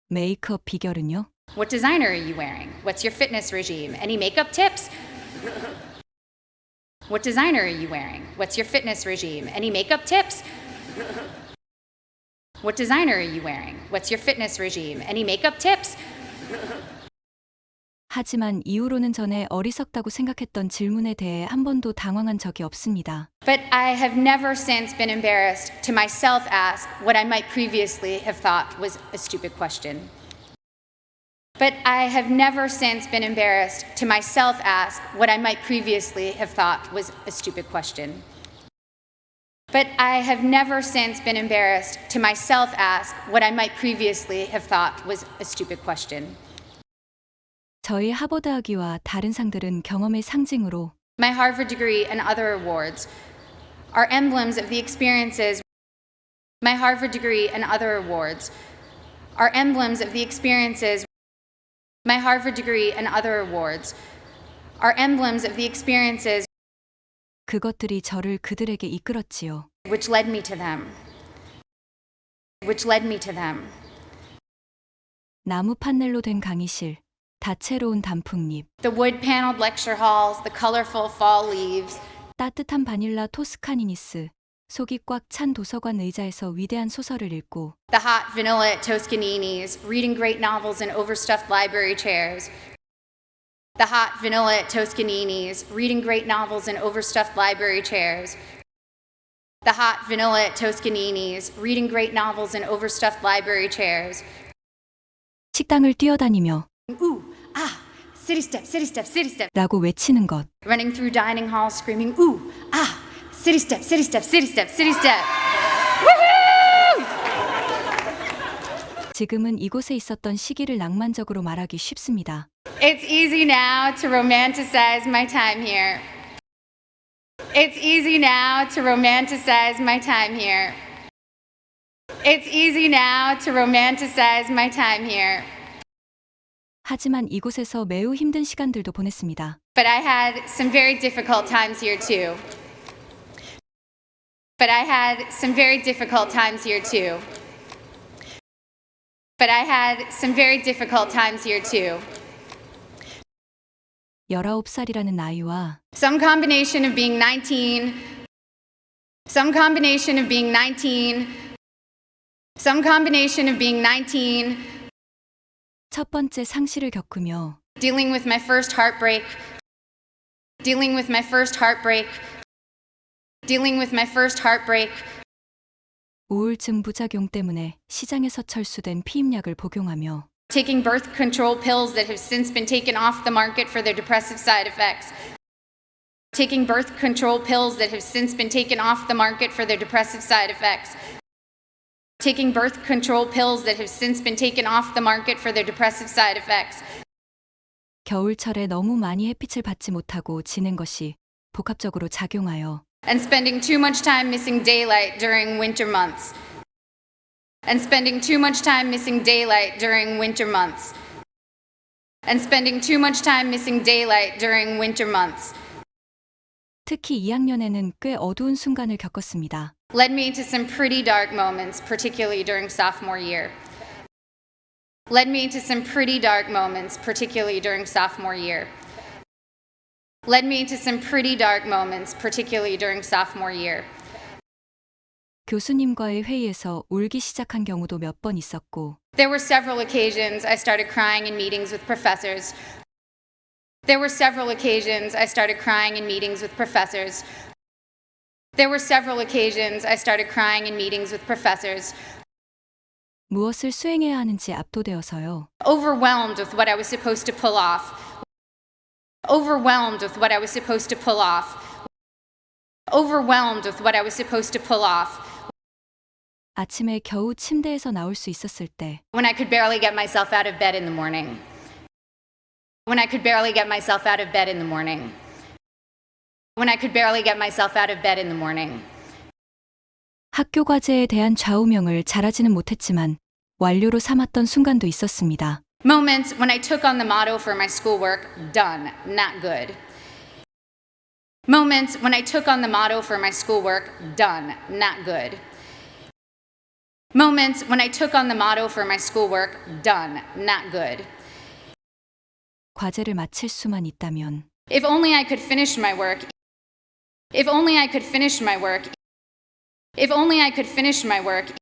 Speaker 2: 메이크업 비결은요?
Speaker 1: What designer are you wearing? What's your fitness regime? Any makeup tips? What designer are you wearing? What's your fitness regime? Any makeup tips? What designer are you wearing? What's your fitness regime? Any makeup tips?
Speaker 2: 하지만 이후로는 전에 어리석다고 생각했던 질문에 대해 한 번도 당황한 적이 없습니다.
Speaker 1: But I have never since been embarrassed to myself ask what I might previously have thought was a stupid question. But I have never since been embarrassed to myself ask what I might previously have thought was a stupid question. But I have never since been embarrassed to myself ask what I might previously have thought was a stupid question.
Speaker 2: 저희 하버드학위와 다른 상들은 경험의 상징으로
Speaker 1: My Harvard degree and other awards are emblems of the experiences. My Harvard degree and other awards are emblems of the experiences. My Harvard degree and other awards are emblems of the experiences
Speaker 2: 그것들이 저를 그들에게 이끌었지요.
Speaker 1: which led me to them. Which led me to them.
Speaker 2: 나무 판넬로 된 강의실, 다채로운 단풍잎,
Speaker 1: The wood-paneled lecture halls, the colorful fall leaves,
Speaker 2: 따뜻한 바닐라 토스카니니스, 속이 꽉 찬 도서관 의자에서 위대한 소설을 읽고
Speaker 1: the hot vanilla at Toscanini's, reading great novels in overstuffed library chairs. The hot vanilla at Toscanini's, reading great novels in overstuffed library chairs. The hot vanilla at Toscanini's, reading great novels in overstuffed library chairs.
Speaker 2: 식당을 뛰어다니며
Speaker 1: Ooh, ah, city step, city step, city step.
Speaker 2: 라고 외치는 것,
Speaker 1: Running through dining halls screaming, ooh, ah, city step, city step, city step, city step. Woohoo!
Speaker 2: 지금은 이곳에 있었던 시기를 낭만적으로 말하기 쉽습니다.
Speaker 1: It's easy now to romanticize my time here. It's easy now to romanticize my time here. It's easy now to romanticize my time here.
Speaker 2: 하지만 이곳에서 매우 힘든 시간들도 보냈습니다.
Speaker 1: But I had some very difficult times here too. But I had some very difficult times here too. But I had some very difficult times here too.
Speaker 2: 19살이라는 나이와
Speaker 1: Some combination of being 19, some combination of being 19, some combination of being 19,
Speaker 2: 첫 번째 상실을 겪으며
Speaker 1: dealing with my first heartbreak, dealing with my first heartbreak, dealing with my first heartbreak,
Speaker 2: 우울증 부작용 때문에 시장에서 철수된 피임약을 복용하며
Speaker 1: taking birth control pills that have since been taken off the market for their depressive side effects, taking birth control pills that have since been taken off the market for their depressive side effects, taking birth control pills that have since been taken off the market for their depressive side effects,
Speaker 2: 겨울철에 너무 많이 햇빛을 받지 못하고 지낸 것이 복합적으로 작용하여
Speaker 1: and spending too much time missing daylight during winter months, and spending too much time missing daylight during winter months, and spending too much time missing daylight during winter months,
Speaker 2: 특히 2학년에는 꽤 어두운 순간을 겪었습니다.
Speaker 1: led me to some pretty dark moments, particularly during sophomore year. Led me to some pretty dark moments, particularly during sophomore year. Led me to some pretty dark moments, particularly during sophomore year.
Speaker 2: 교수님과의 회의에서 울기 시작한 경우도 몇 번 있었고
Speaker 1: There were several occasions I started crying in meetings with professors. There were several occasions I started crying in meetings with professors. There were several occasions I started crying in meetings with professors,
Speaker 2: 무엇을 수행해야 하는지 압도되어서요.
Speaker 1: overwhelmed with what I was supposed to pull off. Overwhelmed with what I was supposed to pull off. Overwhelmed with what I was supposed to pull off.
Speaker 2: 아침에 겨우 침대에서 나올 수 있었을 때
Speaker 1: When I could barely get myself out of bed in the morning. When I could barely get myself out of bed in the morning. When I could barely get myself out of bed in the morning.
Speaker 2: 학교 과제에 대한 좌우명을 잘하지는 못했지만 완료로 삼았던 순간도 있었습니다.
Speaker 1: Moments when I took on the motto for my schoolwork, done, not good. Moments when I took on the motto for my schoolwork, done, not good. Moments when I took on the motto for my schoolwork, done, not good.
Speaker 2: 과제를 마칠 수만 있다면
Speaker 1: If only I could finish my work. If only I could finish my work. If only I could finish my work.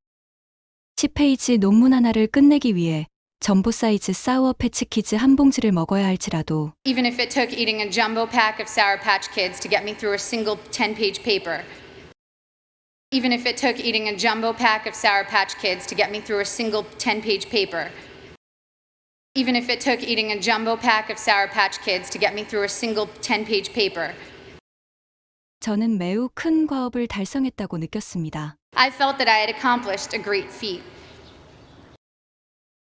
Speaker 2: 10페이지 논문 하나를 끝내기 위해 전보 사이즈 사우어 패치키즈 한 봉지를 먹어야 할지라도
Speaker 1: Even if it took eating a jumbo pack of Sour Patch Kids to get me through a single 10-page paper. Even if it took eating a jumbo pack of Sour Patch Kids to get me through a single 10-page paper. Even if it took eating a jumbo pack of Sour Patch Kids to get me through a single 10-page paper.
Speaker 2: 저는 매우 큰 과업을 달성했다고 느꼈습니다.
Speaker 1: I felt that I had accomplished a great feat.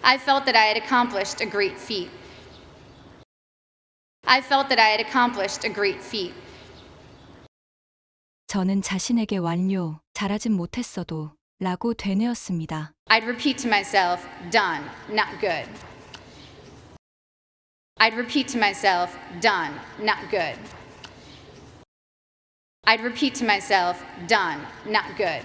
Speaker 1: I felt that I had accomplished a great feat. I felt that I had accomplished a great feat.
Speaker 2: 저는 자신에게 완료, 잘하진 못했어도 라고 되뇌었습니다.
Speaker 1: I'd repeat to myself, done, not good. I'd repeat to myself, done, not good. I'd repeat to myself, done, not good.